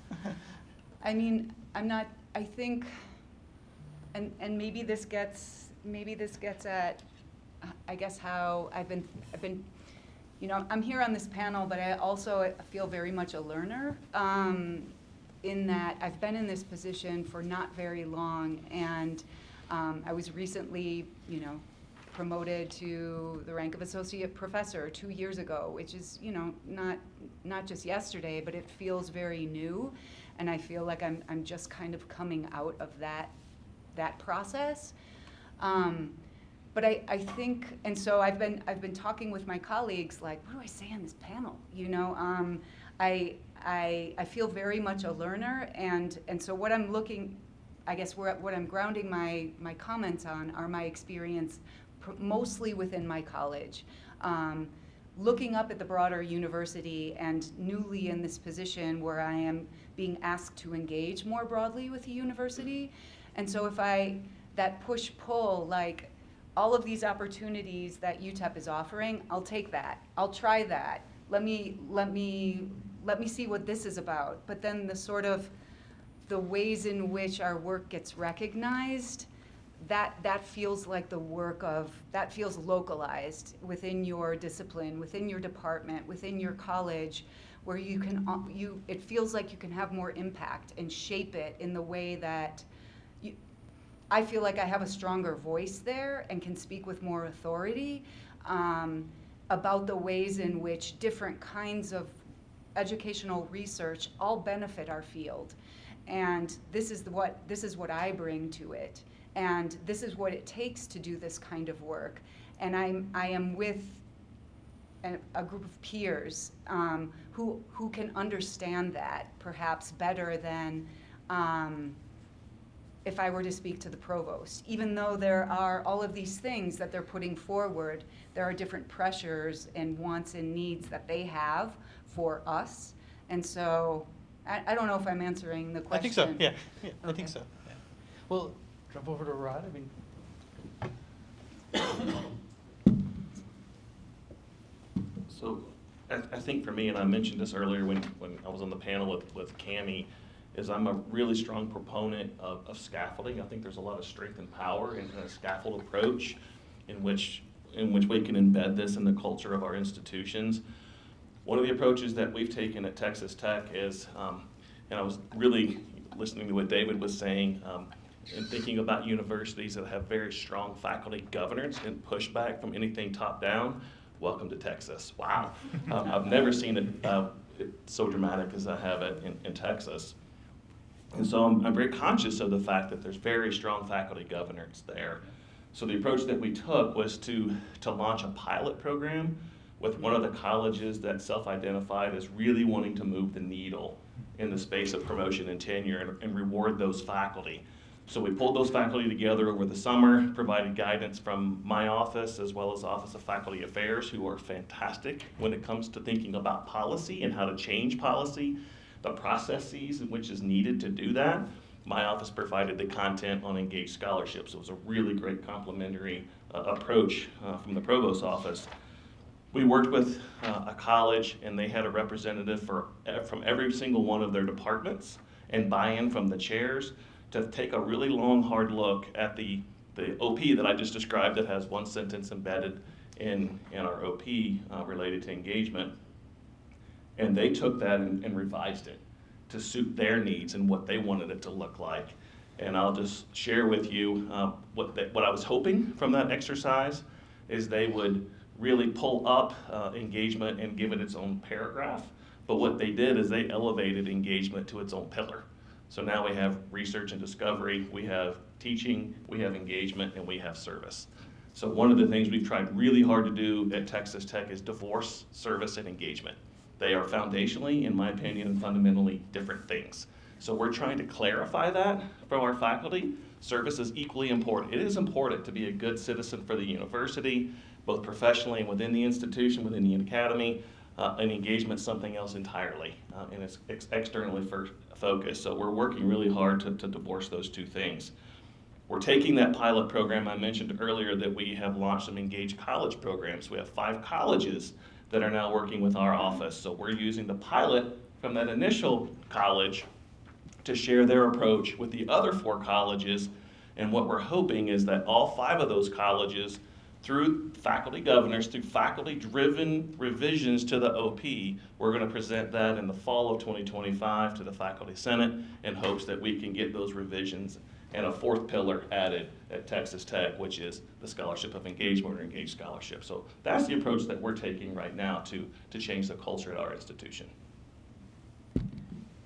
I mean, I think, and maybe this gets at, I guess, how I've been, you know, I'm here on this panel, but I also feel very much a learner, in that I've been in this position for not very long, and I was recently, you know, promoted to the rank of associate professor 2 years ago, which is, you know, not just yesterday, but it feels very new, and I feel like I'm just kind of coming out of that process. But I think, and so I've been talking with my colleagues, like, what do I say on this panel? You know, I feel very much a learner, and so what I'm looking, I guess what I'm grounding my comments on are my experience mostly within my college. Looking up at the broader university, and newly in this position where I am being asked to engage more broadly with the university. And so if that push-pull, like all of these opportunities that UTEP is offering, I'll take that. I'll try that. Let me see what this is about. But then the ways in which our work gets recognized, that feels like the work of, that feels localized within your discipline, within your department, within your college, where you can, it feels like you can have more impact and shape it in the way that I feel like I have a stronger voice there and can speak with more authority about the ways in which different kinds of educational research all benefit our field. And this is what I bring to it. And this is what it takes to do this kind of work. And I am with a group of peers who can understand that perhaps better than if I were to speak to the provost. Even though there are all of these things that they're putting forward, there are different pressures and wants and needs that they have for us. And so I don't know if I'm answering the question. I think so, yeah, I Okay. think so. Yeah. Well, jump over to Rod, So I think for me, and I mentioned this earlier when I was on the panel with Cammie, is I'm a really strong proponent of scaffolding. I think there's a lot of strength and power in a scaffold approach in which we can embed this in the culture of our institutions. One of the approaches that we've taken at Texas Tech is, and I was really listening to what David was saying, and thinking about universities that have very strong faculty governance and pushback from anything top down. welcome to Texas. Wow. I've never seen it so dramatic as I have it in Texas. And so I'm very conscious of the fact that there's very strong faculty governance there. So the approach that we took was to launch a pilot program with one of the colleges that self-identified as really wanting to move the needle in the space of promotion and tenure and reward those faculty. So we pulled those faculty together over the summer, provided guidance from my office as well as the Office of Faculty Affairs, who are fantastic when it comes to thinking about policy and how to change policy, the processes in which is needed to do that. My office provided the content on engaged scholarships. It was a really great complementary approach from the Provost office. We worked with a college, and they had a representative from every single one of their departments and buy-in from the chairs to take a really long, hard look at the OP that I just described that has one sentence embedded in our OP related to engagement. And they took that and revised it to suit their needs and what they wanted it to look like. And I'll just share with you what I was hoping from that exercise is they would really pull up engagement and give it its own paragraph. But what they did is they elevated engagement to its own pillar. So now we have research and discovery, we have teaching, we have engagement, and we have service. So one of the things we've tried really hard to do at Texas Tech is divorce service and engagement. They are foundationally, in my opinion, fundamentally different things. So we're trying to clarify that from our faculty. Service is equally important. It is important to be a good citizen for the university, both professionally and within the institution, within the academy, and engagement something else entirely, and it's externally focused. So we're working really hard to divorce those two things. We're taking that pilot program I mentioned earlier that we have launched some engaged college programs. We have 5 colleges that are now working with our office. So we're using the pilot from that initial college to share their approach with the other 4 colleges. And what we're hoping is that all 5 of those colleges, through faculty governors, through faculty-driven revisions to the OP, we're going to present that in the fall of 2025 to the Faculty Senate in hopes that we can get those revisions and a 4th pillar added at Texas Tech, which is the Scholarship of Engagement or Engaged Scholarship. So that's the approach that we're taking right now to change the culture at our institution.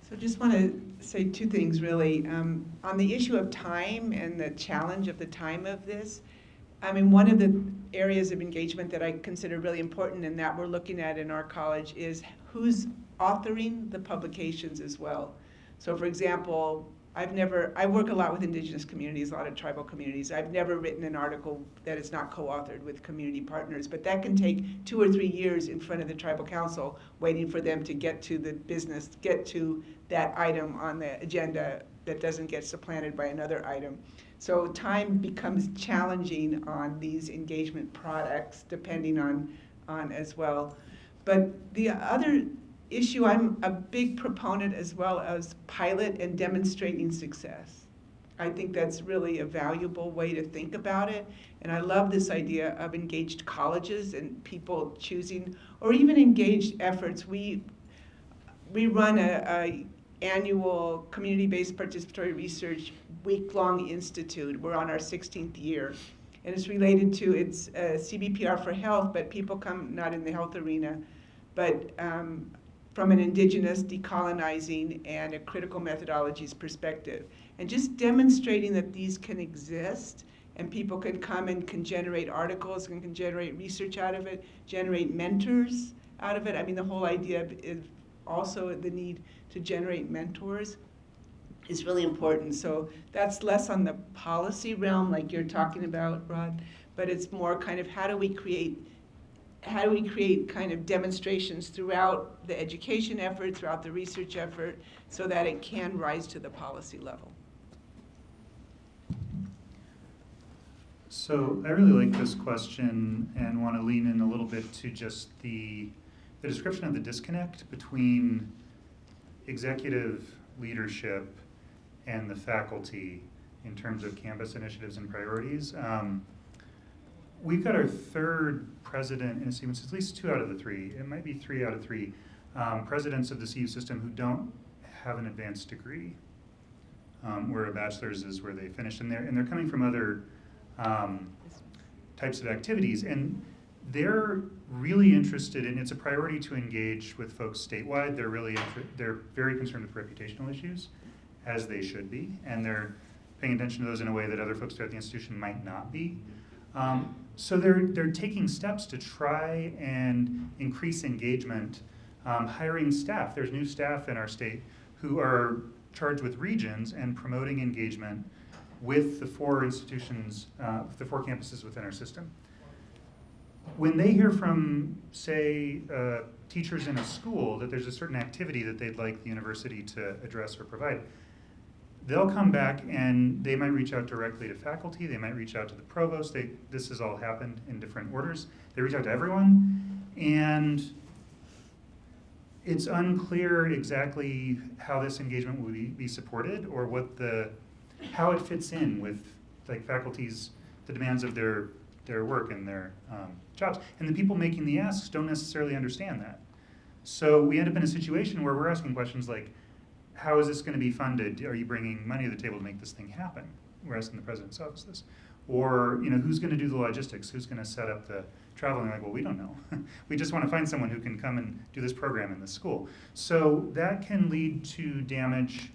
So just want to say 2 things really. On the issue of time and the challenge of the time of this, I mean, one of the areas of engagement that I consider really important and that we're looking at in our college is who's authoring the publications as well. So for example, I work a lot with indigenous communities, a lot of tribal communities. I've never written an article that is not co-authored with community partners, but that can take 2 or 3 years in front of the tribal council waiting for them to get to the business, get to that item on the agenda that doesn't get supplanted by another item. So time becomes challenging on these engagement products depending on as well. But the other issue, I'm a big proponent as well as pilot and demonstrating success. I think that's really a valuable way to think about it. And I love this idea of engaged colleges and people choosing, or even engaged efforts. We run a annual community-based participatory research week-long institute. We're on our 16th year. And it's related to, it's CBPR for health, but people come not in the health arena, but from an indigenous, decolonizing, and a critical methodologies perspective. And just demonstrating that these can exist, and people can come and can generate articles and can generate research out of it, generate mentors out of it. I mean, the whole idea is also the need to generate mentors is really important. So that's less on the policy realm like you're talking about, Rod, but it's more kind of how do we create kind of demonstrations throughout the education effort, throughout the research effort, so that it can rise to the policy level. So I really like this question and want to lean in a little bit to just the description of the disconnect between executive leadership and the faculty in terms of campus initiatives and priorities. We've got our 3rd president in a sequence, at least 2 out of the 3, it might be 3 out of 3, presidents of the CU system who don't have an advanced degree, where a bachelor's is where they finished, and they're coming from other types of activities. And they're really interested in, it's a priority to engage with folks statewide. They're very concerned with reputational issues, as they should be, and they're paying attention to those in a way that other folks throughout the institution might not be. So they're taking steps to try and increase engagement, hiring staff. There's new staff in our state who are charged with regions and promoting engagement with the 4 institutions, the 4 campuses within our system. When they hear from, say, teachers in a school that there's a certain activity that they'd like the university to address or provide, they'll come back and they might reach out directly to faculty, they might reach out to the provost. This has all happened in different orders. They reach out to everyone, and it's unclear exactly how this engagement will be supported or how it fits in with like faculty's, the demands of their work and their jobs. And the people making the asks don't necessarily understand that. So we end up in a situation where we're asking questions like, how is this going to be funded? Are you bringing money to the table to make this thing happen? We're asking the president's office this. Or, who's going to do the logistics? Who's going to set up the travel? And they're like, well, we don't know. We just want to find someone who can come and do this program in the school. So that can lead to damage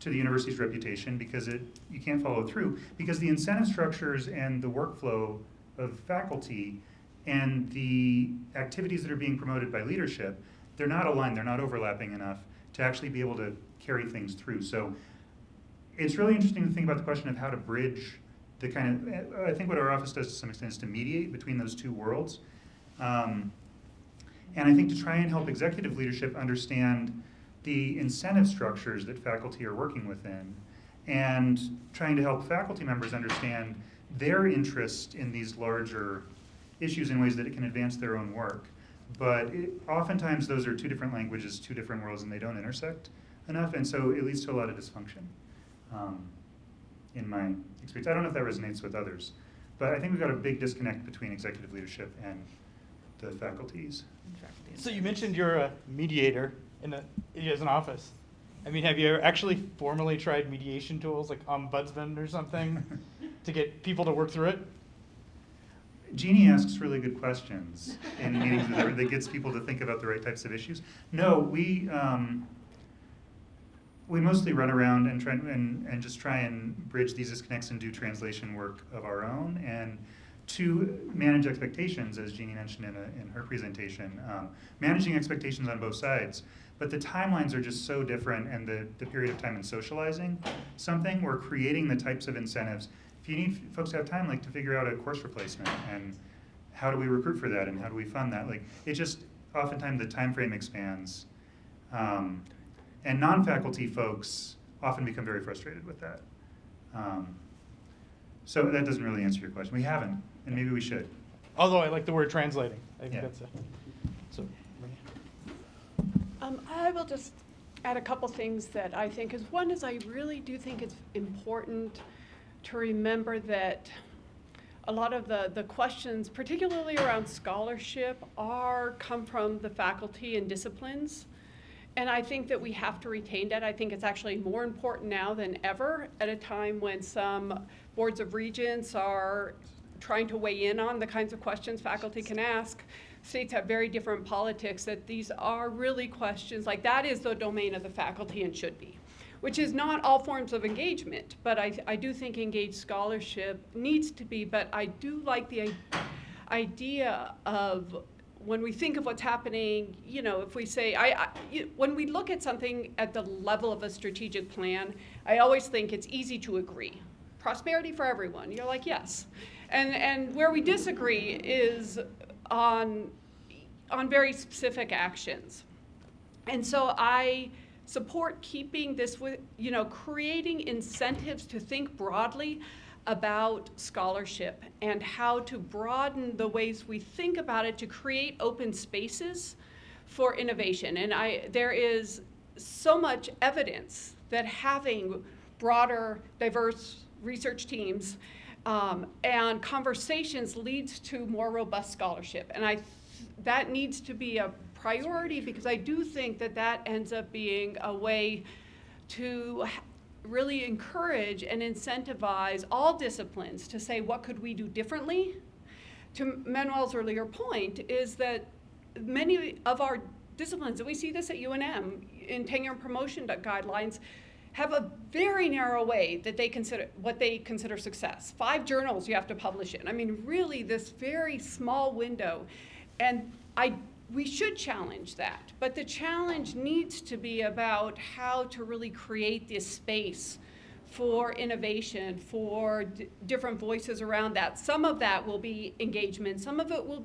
to the university's reputation because you can't follow through, because the incentive structures and the workflow of faculty and the activities that are being promoted by leadership, they're not aligned, they're not overlapping enough to actually be able to carry things through. So it's really interesting to think about the question of how to bridge the kind of, I think what our office does to some extent is to mediate between those two worlds. And I think to try and help executive leadership understand the incentive structures that faculty are working within, and trying to help faculty members understand their interest in these larger issues in ways that it can advance their own work. But oftentimes those are 2 different languages, 2 different worlds, and they don't intersect enough, and so it leads to a lot of dysfunction in my experience. I don't know if that resonates with others, but I think we've got a big disconnect between executive leadership and the faculties. So you mentioned you're a mediator as an office. I mean, have you ever actually formally tried mediation tools like Ombudsman or something to get people to work through it? Jeannie asks really good questions in meetings with her that gets people to think about the right types of issues. No, we mostly run around and try and bridge these disconnects and do translation work of our own, and to manage expectations, as Jeannie mentioned in her presentation, managing expectations on both sides. But the timelines are just so different, and the period of time in socializing something, we're creating the types of incentives. If you need folks to have time, like to figure out a course replacement, and how do we recruit for that, and how do we fund that? Like, it just, oftentimes the time frame expands. And non-faculty folks often become very frustrated with that. So that doesn't really answer your question. We haven't, and maybe we should. Although I like the word translating. I think that's so. I will just add a couple things that I think is, one is I really do think it's important to remember that a lot of the questions, particularly around scholarship, come from the faculty and disciplines. And I think that we have to retain that. I think it's actually more important now than ever, at a time when some boards of regents are trying to weigh in on the kinds of questions faculty can ask. States have very different politics, that these are really questions, like that is the domain of the faculty and should be, which is not all forms of engagement, but I do think engaged scholarship needs to be, but I do like the idea of, when we think of what's happening, if we say, when we look at something at the level of a strategic plan, I always think it's easy to agree. Prosperity for everyone, you're like, yes. And where we disagree is on very specific actions. And so I support keeping this with, creating incentives to think broadly about scholarship and how to broaden the ways we think about it to create open spaces for innovation. And there is so much evidence that having broader, diverse research teams and conversations leads to more robust scholarship. And that needs to be a priority, because I do think that ends up being a way to really encourage and incentivize all disciplines to say, what could we do differently to Manuel's earlier point, is that many of our disciplines, and we see this at UNM in tenure and promotion guidelines, have a very narrow way that they consider what they consider success. 5 journals you have to publish in. I mean, really this very small window. And we should challenge that, but the challenge needs to be about how to really create this space for innovation, for different voices around that. Some of that will be engagement. Some of it will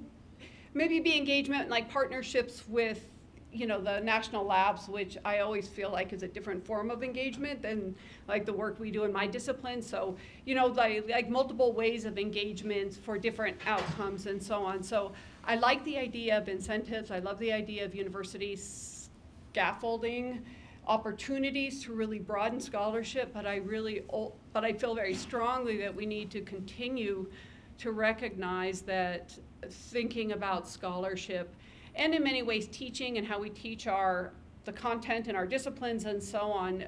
maybe be engagement like partnerships with, you know, the national labs, which I always feel like is a different form of engagement than like the work we do in my discipline. So, you know, like multiple ways of engagement for different outcomes and so on. So I like the idea of incentives. I love the idea of university scaffolding opportunities to really broaden scholarship, but I feel very strongly that we need to continue to recognize that thinking about scholarship and in many ways teaching and how we teach the content in our disciplines and so on,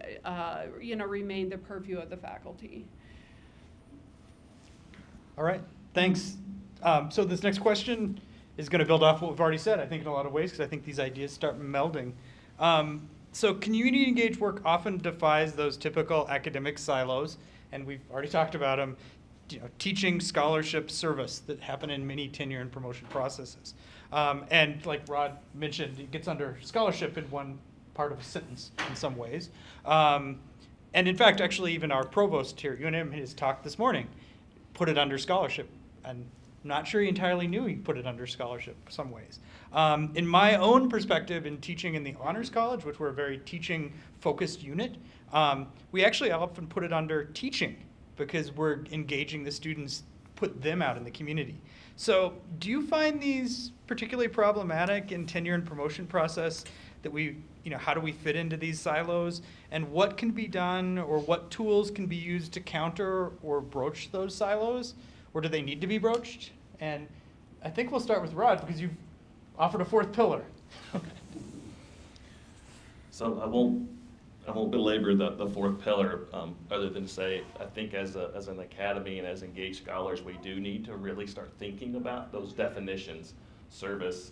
you know, remain the purview of the faculty. All right, thanks. So this next question is going to build off what we've already said, I think, in a lot of ways, because I think these ideas start melding. So community engaged work often defies those typical academic silos, and we've already talked about them, you know, teaching, scholarship, service that happen in many tenure and promotion processes. And like Rod mentioned, it gets under scholarship in one part of a sentence in some ways. And in fact, actually, even our provost here at UNM, in his talk this morning, put it under scholarship. And I'm not sure he entirely knew he put it under scholarship in some ways. In my own perspective in teaching in the Honors College, which we're a very teaching-focused unit, we actually often put it under teaching because we're engaging the students, put them out in the community. So do you find these particularly problematic in tenure and promotion process that how do we fit into these silos, and what can be done or what tools can be used to counter or broach those silos, or do they need to be broached? And I think we'll start with Rod because you've offered a 4th pillar. Okay. So I won't belabor the 4th pillar, other than to say, I think as an academy and as engaged scholars, we do need to really start thinking about those definitions, service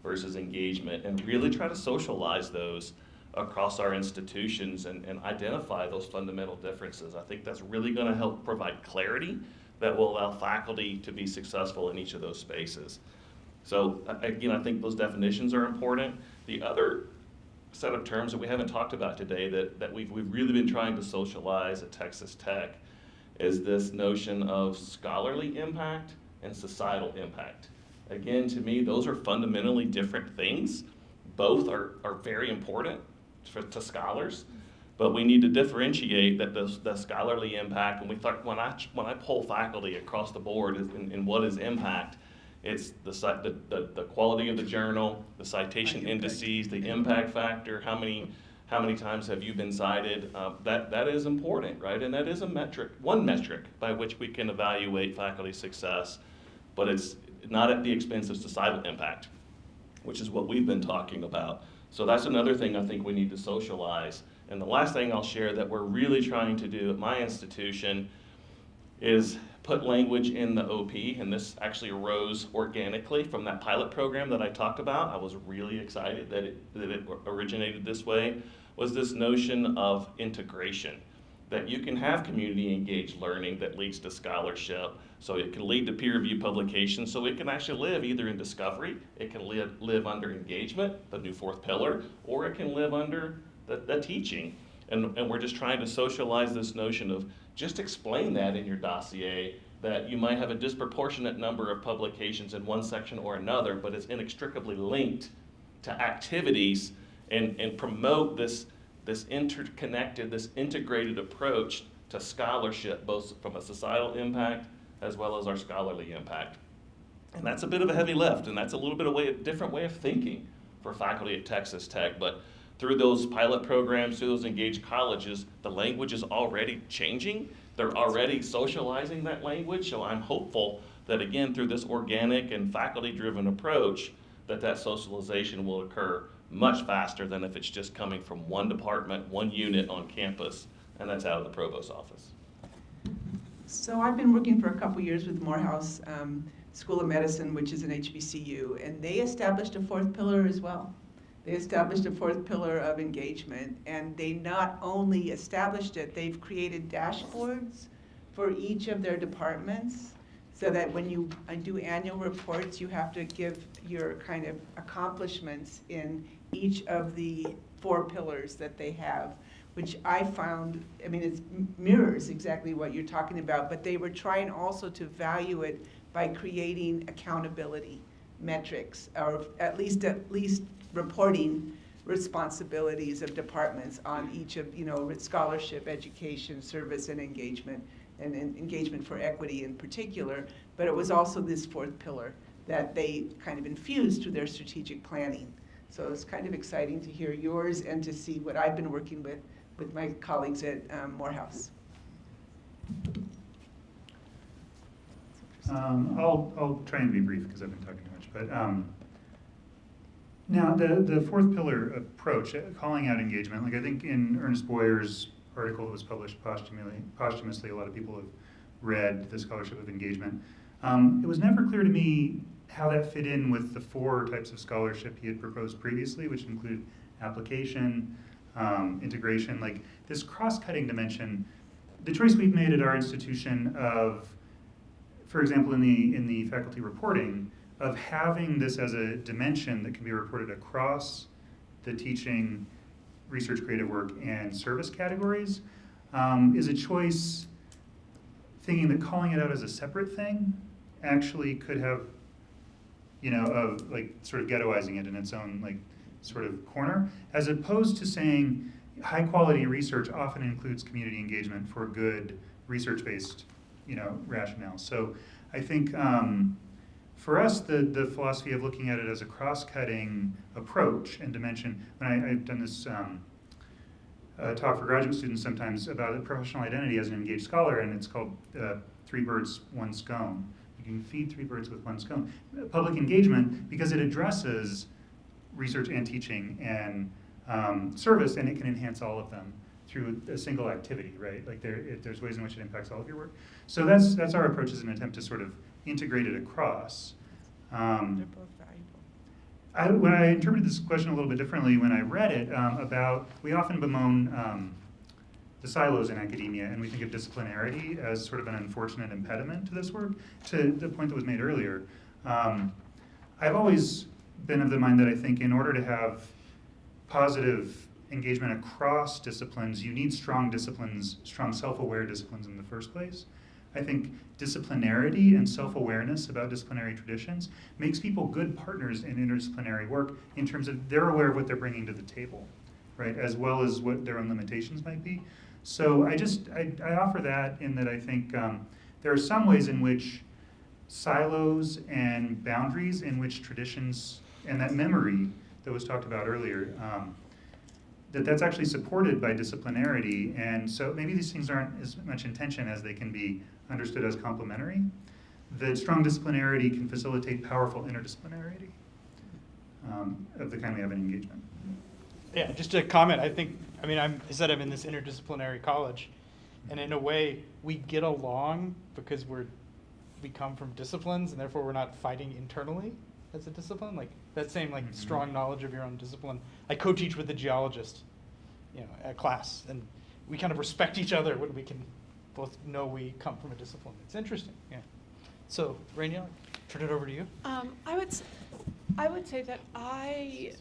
versus engagement, and really try to socialize those across our institutions and identify those fundamental differences. I think that's really going to help provide clarity that will allow faculty to be successful in each of those spaces. So again, I think those definitions are important. The other set of terms that we haven't talked about today that we've really been trying to socialize at Texas Tech is this notion of scholarly impact and societal impact. Again, to me, those are fundamentally different things. Both are very important to scholars, but we need to differentiate that the scholarly impact, when I poll faculty across the board in what is impact, it's the quality of the journal, the citation indices, the impact factor, how many times have you been cited, that is important, right? And that is one metric by which we can evaluate faculty success, but it's not at the expense of societal impact, which is what we've been talking about. So that's another thing I think we need to socialize. And the last thing I'll share that we're really trying to do at my institution is put language in the OP, and this actually arose organically from that pilot program that I talked about. I was really excited that it originated this way, was this notion of integration, that you can have community engaged learning that leads to scholarship, so it can lead to peer review publications, so it can actually live either in discovery, it can live under engagement, the new 4th pillar, or it can live under the teaching. And we're just trying to socialize this notion of just explain that in your dossier, that you might have a disproportionate number of publications in one section or another, but it's inextricably linked to activities and promote this interconnected, this integrated approach to scholarship, both from a societal impact as well as our scholarly impact. And that's a bit of a heavy lift, and that's a little bit of a different way of thinking for faculty at Texas Tech. But through those pilot programs, through those engaged colleges, the language is already changing. They're already socializing that language, so I'm hopeful that, again, through this organic and faculty-driven approach, that socialization will occur much faster than if it's just coming from one department, one unit on campus, and that's out of the Provost's office. So I've been working for a couple years with Morehouse School of Medicine, which is an HBCU, and they established a fourth pillar as well. They established a fourth pillar of engagement, and they not only established it, they've created dashboards for each of their departments, so that when you do annual reports, you have to give your kind of accomplishments in each of the 4 pillars that they have, which I found, I mean, it mirrors exactly what you're talking about, but they were trying also to value it by creating accountability metrics, or at least reporting responsibilities of departments on each of, scholarship, education, service, and engagement for equity in particular. But it was also this 4th pillar that they kind of infused to their strategic planning. So it's kind of exciting to hear yours and to see what I've been working with my colleagues at Morehouse. I'll try and be brief because I've been talking too much. But now the 4th pillar approach, calling out engagement, like I think in Ernest Boyer's article that was published posthumously, a lot of people have read the scholarship of engagement. It was never clear to me how that fit in with the 4 types of scholarship he had proposed previously, which included application, integration, like this cross-cutting dimension. The choice we've made at our institution of, for example, in the faculty reporting, of having this as a dimension that can be reported across the teaching, research, creative work, and service categories, is a choice thinking that calling it out as a separate thing actually could have, of like sort of ghettoizing it in its own like sort of corner, as opposed to saying high quality research often includes community engagement for good research-based, rationale. So I think for us, the philosophy of looking at it as a cross-cutting approach and dimension, when I've done this talk for graduate students sometimes about professional identity as an engaged scholar, and it's called 3 birds, 1 scone. You can feed 3 birds with 1 scone. Public engagement, because it addresses research and teaching and service, and it can enhance all of them through a single activity, right? Like there's ways in which it impacts all of your work. So that's our approach, as an attempt to sort of integrate it across. They're both valuable. When I interpreted this question a little bit differently when I read it, we often bemoan the silos in academia, and we think of disciplinarity as sort of an unfortunate impediment to this work, to the point that was made earlier. I've always been of the mind that I think in order to have positive engagement across disciplines, you need strong disciplines, strong self-aware disciplines in the first place. I think disciplinarity and self-awareness about disciplinary traditions makes people good partners in interdisciplinary work in terms of they're aware of what they're bringing to the table, right, as well as what their own limitations might be. So I offer that in that I think there are some ways in which silos and boundaries in which traditions and that memory that was talked about earlier, that's actually supported by disciplinarity, and so maybe these things aren't as much in tension as they can be understood as complementary. That strong disciplinarity can facilitate powerful interdisciplinarity of the kind we have in engagement. Yeah, just to comment, I said I'm in this interdisciplinary college, and in a way, we get along because we come from disciplines, and therefore we're not fighting internally as a discipline. Like that same strong knowledge of your own discipline. I co-teach with a geologist, at class, and we kind of respect each other when we can both know we come from a discipline. It's interesting, yeah. So, Renia, turn it over to you. I would say that I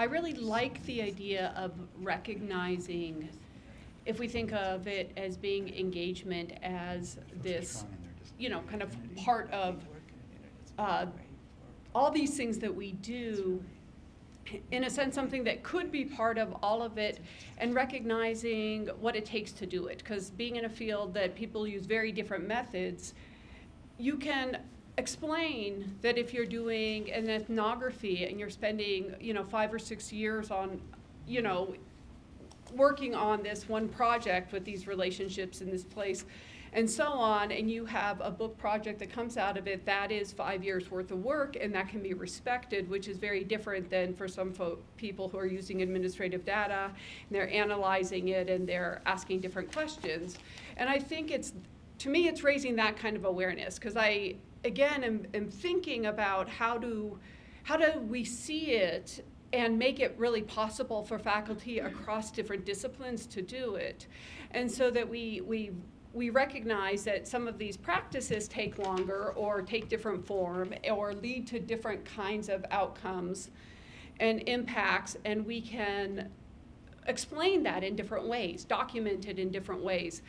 really like the idea of recognizing, if we think of it as being engagement as this, kind of part of all these things that we do, in a sense, something that could be part of all of it, and recognizing what it takes to do it. Because being in a field that people use very different methods, you can explain that if you're doing an ethnography and you're spending, 5 or 6 years on, working on this one project with these relationships in this place, and so on, and you have a book project that comes out of it, that is 5 years worth of work, and that can be respected, which is very different than for some people who are using administrative data, and they're analyzing it, and they're asking different questions. And I think it's to me, it's raising that kind of awareness, because I, again, am thinking about how do we see it and make it really possible for faculty across different disciplines to do it. And so that we recognize that some of these practices take longer or take different form or lead to different kinds of outcomes and impacts, and we can explain that in different ways, document it in different ways.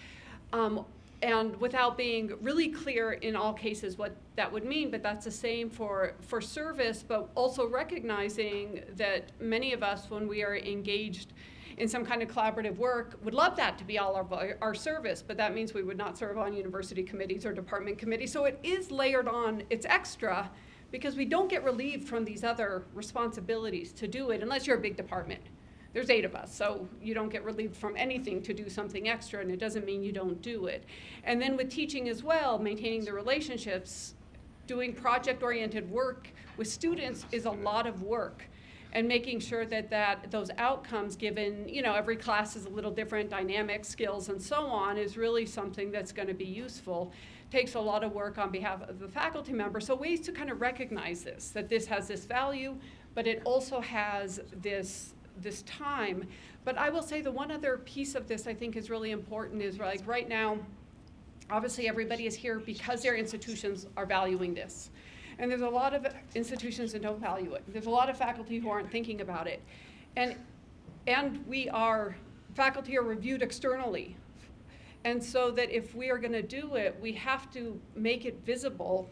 And without being really clear in all cases what that would mean, but that's the same for service, but also recognizing that many of us, when we are engaged in some kind of collaborative work, would love that to be all of our service, but that means we would not serve on university committees or department committees. So it is layered on, it's extra, because we don't get relieved from these other responsibilities to do it unless you're a big department. There's 8 of us, so you don't get relieved from anything to do something extra, and it doesn't mean you don't do it. And then with teaching as well, maintaining the relationships, doing project-oriented work with students is a lot of work. And making sure that those outcomes, given, every class is a little different, dynamic skills and so on, is really something that's going to be useful. Takes a lot of work on behalf of the faculty member. So ways to kind of recognize this, that this has this value, but it also has this time. But I will say the one other piece of this I think is really important is, like, right now, obviously everybody is here because their institutions are valuing this. And there's a lot of institutions that don't value it. There's a lot of faculty who aren't thinking about it. And faculty are reviewed externally. And so that if we are going to do it, we have to make it visible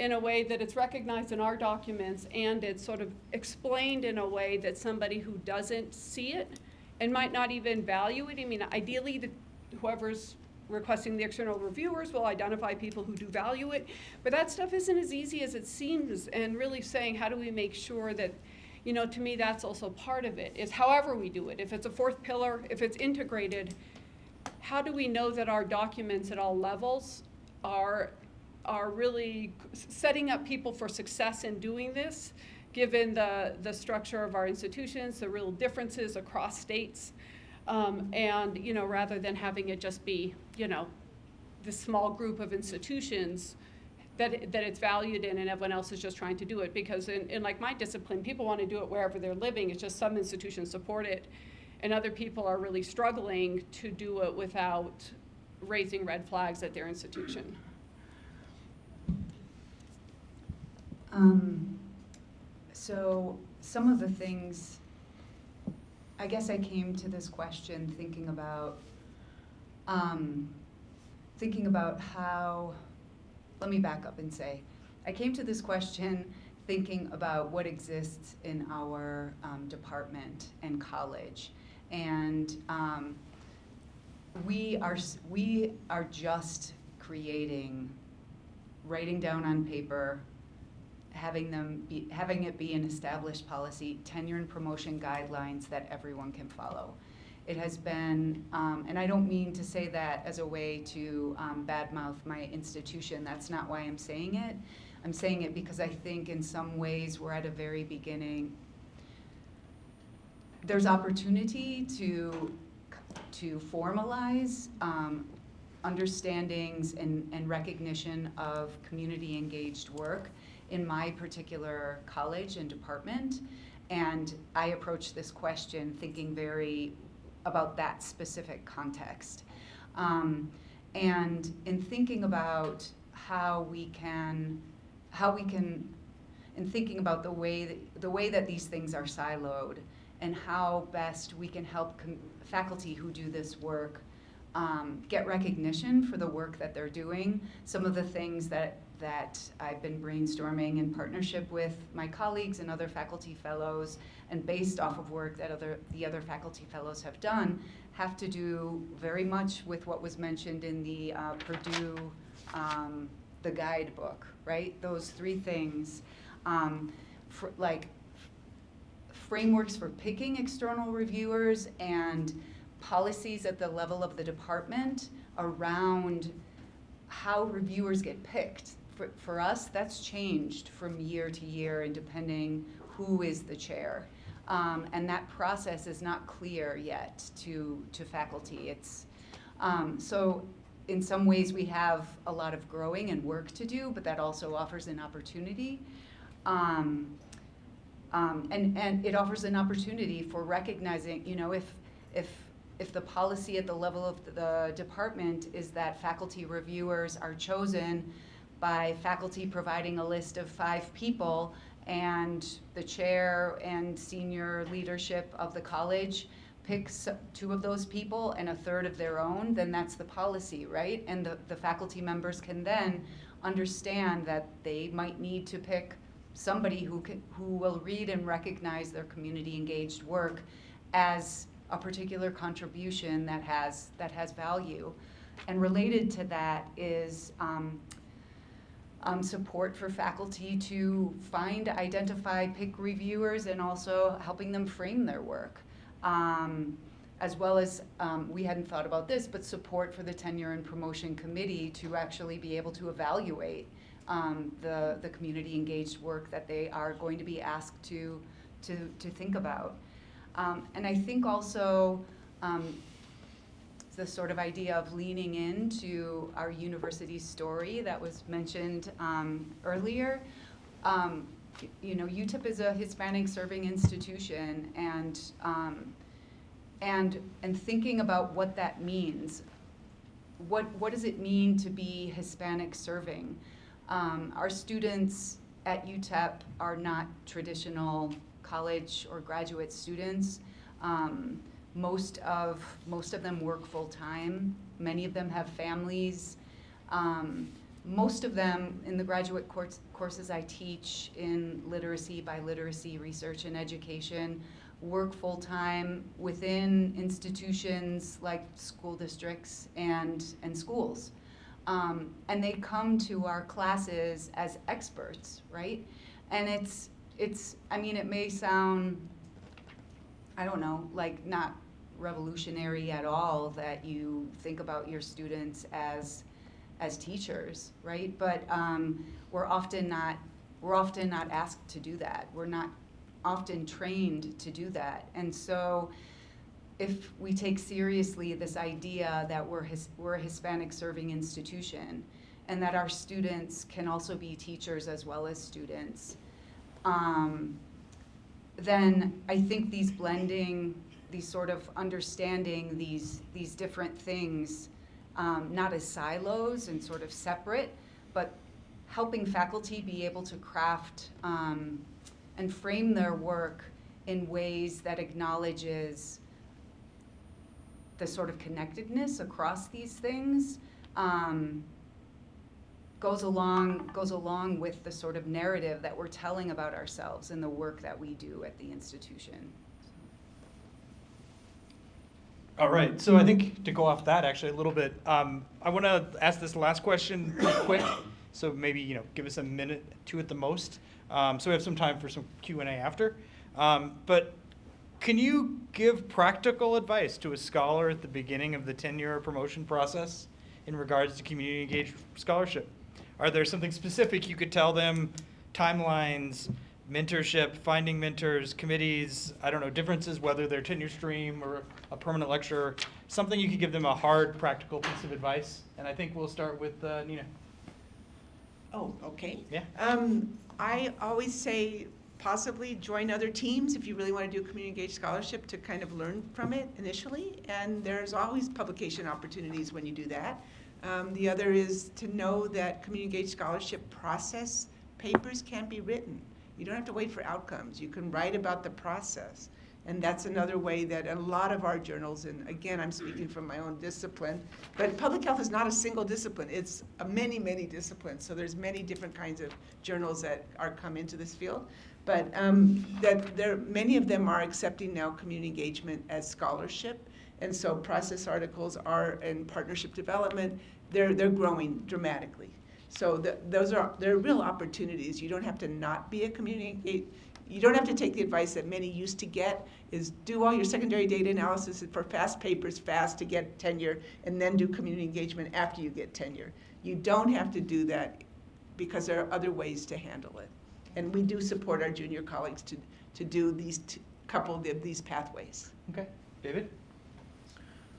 in a way that it's recognized in our documents, and it's sort of explained in a way that somebody who doesn't see it and might not even value it, I mean, ideally, whoever's requesting the external reviewers will identify people who do value it, but that stuff isn't as easy as it seems, and really saying, how do we make sure that, to me, that's also part of it, is however we do it. If it's a 4th pillar, if it's integrated, how do we know that our documents at all levels are really setting up people for success in doing this, given the structure of our institutions, the real differences across states, and rather than having it just be this small group of institutions that it's valued in, and everyone else is just trying to do it. Because in like my discipline, people want to do it wherever they're living. It's just some institutions support it, and other people are really struggling to do it without raising red flags at their institution. So some of the things, I guess I came to this question thinking about how, let me back up and say, I came to this question thinking about what exists in our department and college. And we are just creating, writing down on paper, having it be an established policy, tenure and promotion guidelines that everyone can follow. It has been, and I don't mean to say that as a way to badmouth my institution. That's not why I'm saying it. I'm saying it because I think in some ways we're at a very beginning. There's opportunity to formalize understandings and recognition of community engaged work in my particular college and department, and I approach this question thinking very about that specific context. And in thinking about how we can, in thinking about the way that these things are siloed, and how best we can help faculty who do this work get recognition for the work that they're doing. Some of the things that I've been brainstorming in partnership with my colleagues and other faculty fellows, and based off of work that the other faculty fellows have done, have to do very much with what was mentioned in the Purdue, the guidebook, right? Those 3 things, like frameworks for picking external reviewers and policies at the level of the department around how reviewers get picked. For us, that's changed from year to year, and depending who is the chair. And that process is not clear yet to faculty. It's so in some ways we have a lot of growing and work to do, but that also offers an opportunity. And it offers an opportunity for recognizing, you know, if the policy at the level of the department is that faculty reviewers are chosen by faculty providing a list of 5 people, and the chair and senior leadership of the college picks 2 of those people and a third of their own, then that's the policy, right? And the faculty members can then understand that they might need to pick somebody who will read and recognize their community engaged work as a particular contribution that has value. And related to that is support for faculty to find, identify, pick reviewers, and also helping them frame their work. As well as, we hadn't thought about this, but support for the Tenure and Promotion Committee to actually be able to evaluate the community engaged work that they are going to be asked to think about. And I think also the sort of idea of leaning into our university story that was mentioned earlier. You know, UTEP is a Hispanic serving institution, and thinking about what that means. What does it mean to be Hispanic serving? Our students at UTEP are not traditional college or graduate students. Most of them work full time. Many of them have families. Most of them in the graduate courses I teach in literacy, by literacy, research, and education work full time within institutions like school districts and schools. And they come to our classes as experts, right? And it's I mean, it may sound, I don't know, like not revolutionary at all that you think about your students as teachers, right? But we're often not asked to do that. We're not often trained to do that. And so if we take seriously this idea that we're a Hispanic serving institution, and that our students can also be teachers as well as students, then I think these blending, these sort of understanding these different things, not as silos and sort of separate, but helping faculty be able to craft and frame their work in ways that acknowledges the sort of connectedness across these things, goes along with the sort of narrative that we're telling about ourselves and the work that we do at the institution. All right, so I think to go off that actually a little bit, I want to ask this last question pretty quick. So maybe, you know, give us a minute, 2 at the most. So we have some time for some Q&A after. But can you give practical advice to a scholar at the beginning of the tenure or promotion process in regards to community engaged scholarship? Are there something specific you could tell them, timelines, mentorship, finding mentors, committees, I don't know, differences, whether they're tenure stream or a permanent lecturer, something you could give them a hard, practical piece of advice? And I think we'll start with Nina. Oh, okay. Yeah. I always say possibly join other teams if you really want to do a community engaged scholarship to kind of learn from it initially. And there's always publication opportunities when you do that. The other is to know that community engaged scholarship process papers can be written. You don't have to wait for outcomes. You can write about the process. And that's another way that a lot of our journals, and again, I'm speaking from my own discipline, but public health is not a single discipline. It's a many, many disciplines. So there's many different kinds of journals that come into this field. But many of them are accepting now community engagement as scholarship. And so process articles are in partnership development. They're growing dramatically. So they're real opportunities. You don't have to not be a community. You don't have to take the advice that many used to get, is do all your secondary data analysis for fast papers fast to get tenure, and then do community engagement after you get tenure. You don't have to do that because there are other ways to handle it. And we do support our junior colleagues to do these couple of these pathways. Okay, David?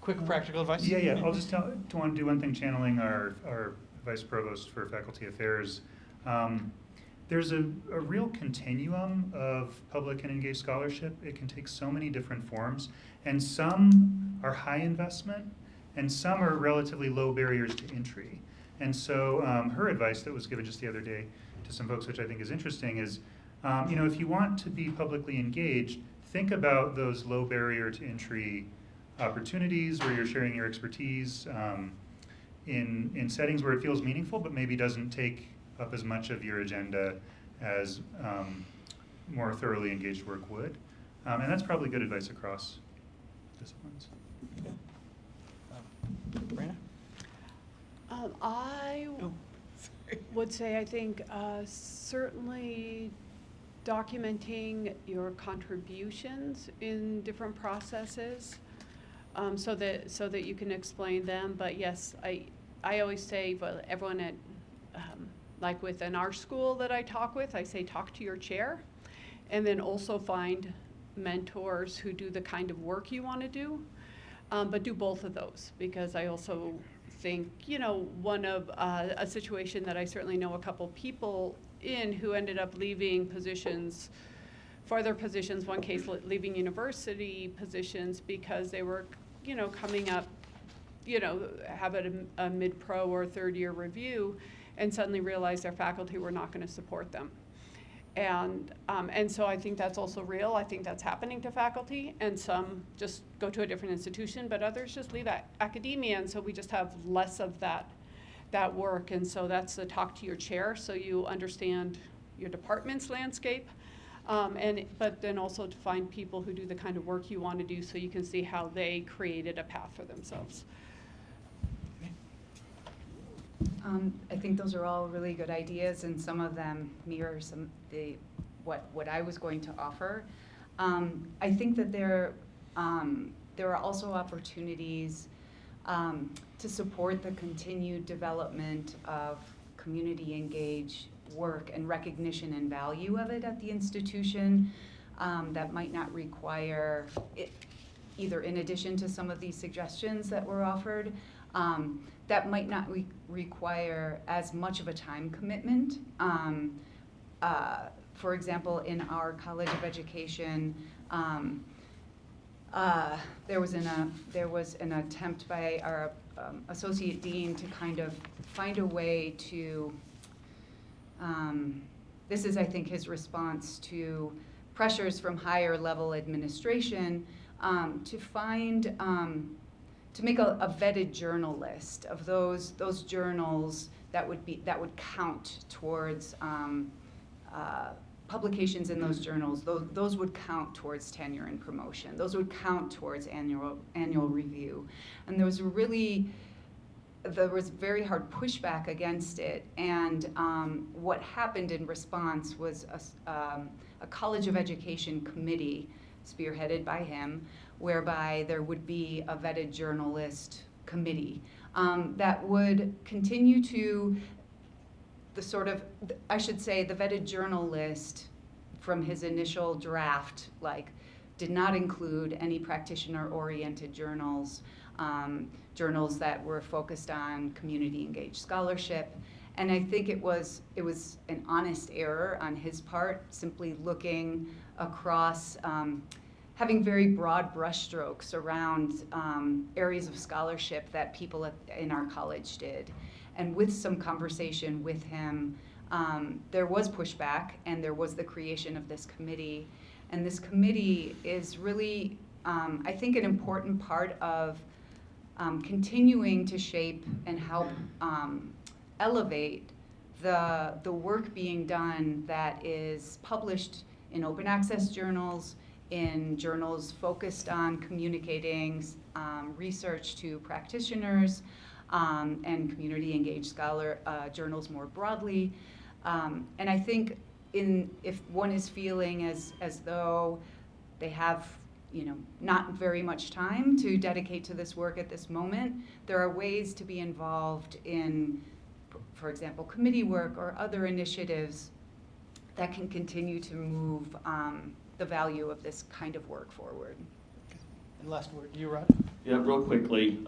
quick practical advice? Yeah. I'll just want to do one thing, channeling our Vice Provost for Faculty Affairs. There's a real continuum of public and engaged scholarship. It can take so many different forms, and some are high investment, and some are relatively low barriers to entry. And so her advice that was given just the other day to some folks, which I think is interesting, is if you want to be publicly engaged, think about those low barrier to entry opportunities where you're sharing your expertise in settings where it feels meaningful, but maybe doesn't take up as much of your agenda as more thoroughly engaged work would. And that's probably good advice across disciplines. Renia? I would say, I think, certainly documenting your contributions in different processes, so that you can explain them. But yes, I always say, but everyone at like within our school that I talk with, I say talk to your chair, and then also find mentors who do the kind of work you want to do, but do both of those, because I also think, one of a situation that I certainly know a couple people in who ended up leaving positions, farther positions, one case leaving university positions because they were, coming up, having a mid-pro or third-year review, and suddenly realized their faculty were not going to support them. And so I think that's also real. I think that's happening to faculty, and some just go to a different institution, but others just leave academia, and so we just have less of that work. And so that's the talk to your chair, so you understand your department's landscape, but then also to find people who do the kind of work you want to do, so you can see how they created a path for themselves. I think those are all really good ideas, and some of them mirror what I was going to offer. I think that there are also opportunities to support the continued development of community engaged work and recognition and value of it at the institution, that might not require it, either in addition to some of these suggestions that were offered, that might not require as much of a time commitment. For example, in our College of Education, there was an attempt by our Associate Dean to kind of find a way to, this is, I think, his response to pressures from higher level administration, to find, to make a vetted journal list of those journals that would count towards publications in those journals. Those would count towards tenure and promotion. Those would count towards annual review. And there was very hard pushback against it. And what happened in response was a College of Education committee spearheaded by him, whereby there would be a vetted journalist committee that would continue to the vetted journalist from his initial draft, did not include any practitioner-oriented journals, journals that were focused on community-engaged scholarship. And I think it was an honest error on his part, simply looking across, having very broad brushstrokes around areas of scholarship that people in our college did. And with some conversation with him, there was pushback, and there was the creation of this committee. And this committee is really, I think, an important part of continuing to shape and help elevate the work being done that is published in open access journals, in journals focused on communicating research to practitioners, and community engaged scholar journals more broadly. And I think if one is feeling as though they have not very much time to dedicate to this work at this moment, there are ways to be involved in, for example, committee work or other initiatives that can continue to move the value of this kind of work forward. Last word, you, Rod? Yeah, real quickly,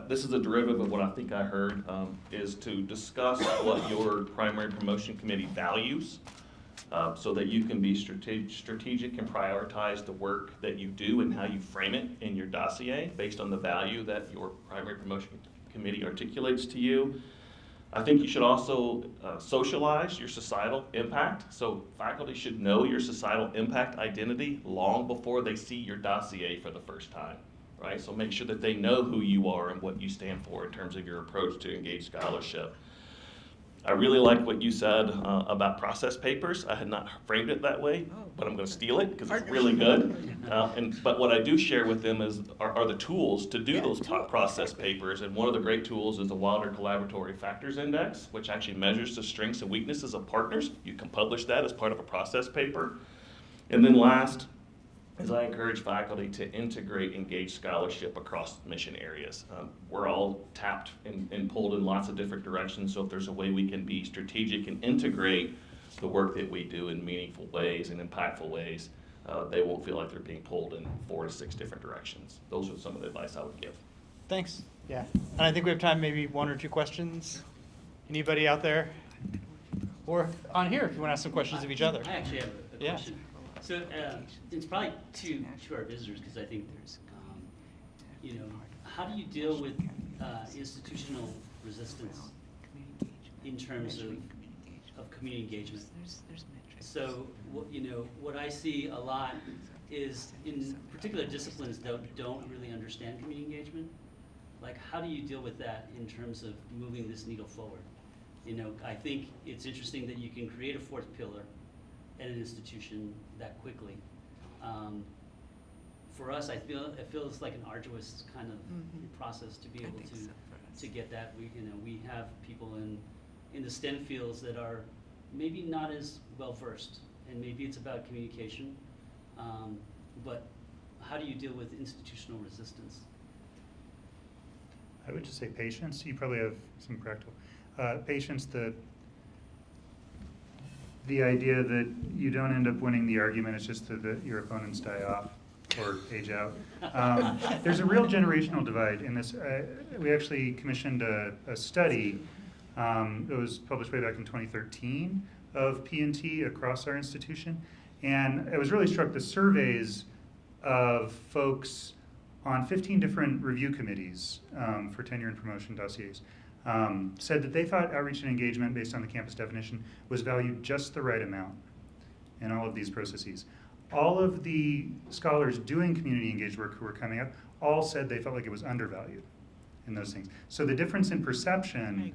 this is a derivative of what I think I heard, is to discuss what your primary promotion committee values, so that you can be strategic and prioritize the work that you do and how you frame it in your dossier based on the value that your primary promotion committee articulates to you. I think you should also socialize your societal impact. So faculty should know your societal impact identity long before they see your dossier for the first time, right? So make sure that they know who you are and what you stand for in terms of your approach to engaged scholarship. I really like what you said about process papers. I had not framed it that way, but I'm going to steal it because it's really good. But what I do share with them are the tools to do those process papers. And one of the great tools is the Wilder Collaboratory Factors Index, which actually measures the strengths and weaknesses of partners. You can publish that as part of a process paper. And then last, is I encourage faculty to integrate engaged scholarship across mission areas. We're all tapped and pulled in lots of different directions, so if there's a way we can be strategic and integrate the work that we do in meaningful ways and impactful ways, they won't feel like they're being pulled in 4 to 6 different directions. Those are some of the advice I would give. Thanks. Yeah. And I think we have time, maybe 1 or 2 questions. Anybody out there? Or on here, if you want to ask some questions of each other. I actually have a Yeah. question. So it's probably to our visitors, because I think how do you deal with institutional resistance in terms of community engagement? So what I see a lot is in particular disciplines that don't really understand community engagement. Like, how do you deal with that in terms of moving this needle forward? I think it's interesting that you can create a 4th pillar at an institution that quickly. For us, it feels like an arduous kind of process to be able to get that. We have people in the STEM fields that are maybe not as well versed, and maybe it's about communication. But how do you deal with institutional resistance? I would just say patience. You probably have some practical patience. The idea that you don't end up winning the argument, it's just that your opponents die off or age out. There's a real generational divide in this. We actually commissioned a study that was published way back in 2013 of P&T across our institution. And I was really struck the surveys of folks on 15 different review committees for tenure and promotion dossiers. Said that they thought outreach and engagement based on the campus definition was valued just the right amount in all of these processes. All of the scholars doing community engaged work who were coming up all said they felt like it was undervalued in those things. So the difference in perception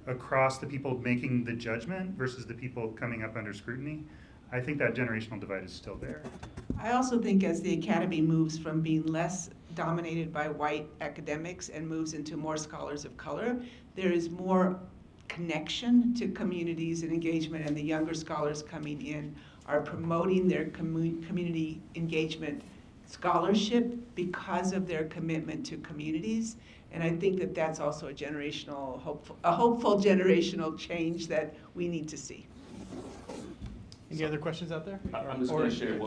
across the people making the judgment versus the people coming up under scrutiny, I think that generational divide is still there. I also think as the academy moves from being less dominated by white academics and moves into more scholars of color, there is more connection to communities and engagement, and the younger scholars coming in are promoting their community engagement scholarship because of their commitment to communities. And I think that that's also a hopeful generational change that we need to see. Any other questions out there? I'm just going to share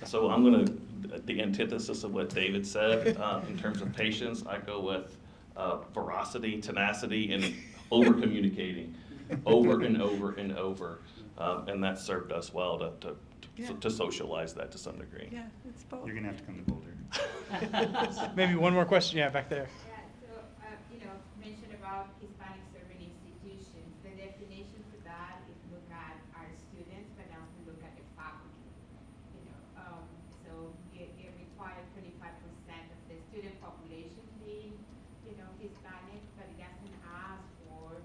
so I'm going to, the antithesis of what David said in terms of patience, I go with veracity, tenacity, and over-communicating over and over and over. And that served us well to socialize that to some degree. Yeah, it's both. You're going to have to come to Boulder. Maybe 1 more question, yeah, back there. Yeah, so, mentioned about Hispanic serving institutions. The definition for that is look at our students, but also look at the faculty. So it requires 25% of the student population being, Hispanic, but it doesn't ask for,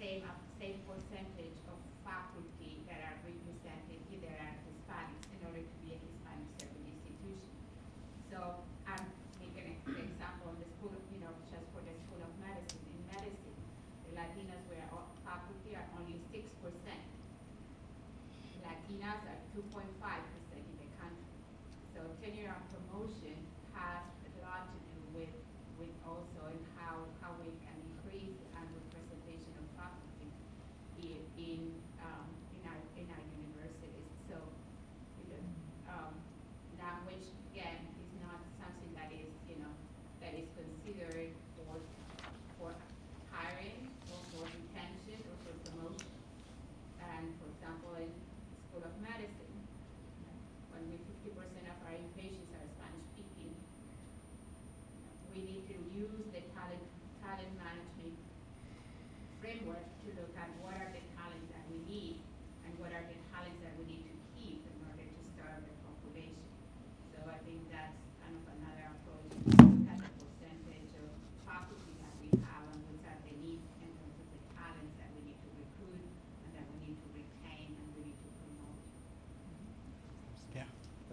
same percentage of faculty that are represented either as Hispanics in order to be a Hispanic serving institution. So I'm making an example in the school, just for the School of Medicine. In medicine, the Latinos were faculty are only 6%. Latinas are 2.5% in the country. So tenure and promotion has a lot to do with also in how we can increase and representation of faculty in our universities. So language again is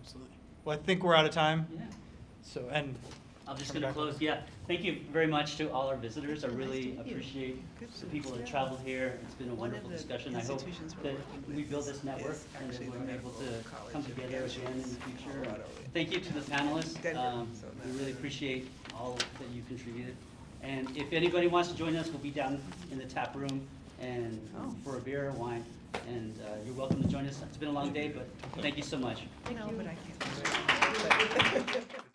Absolutely. Well, I think we're out of time. Yeah. So, and I'm just Turn it going to back close. Yeah, thank you very much to all our visitors. I really appreciate the people that traveled here. It's been a wonderful discussion. I hope that we build this network and that we're able to come together again in the future. Thank you to the panelists. We really appreciate all that you contributed. And if anybody wants to join us, we'll be down in the tap room and for a beer or wine. And you're welcome to join us. It's been a long day, but thank you so much. No, but I can't.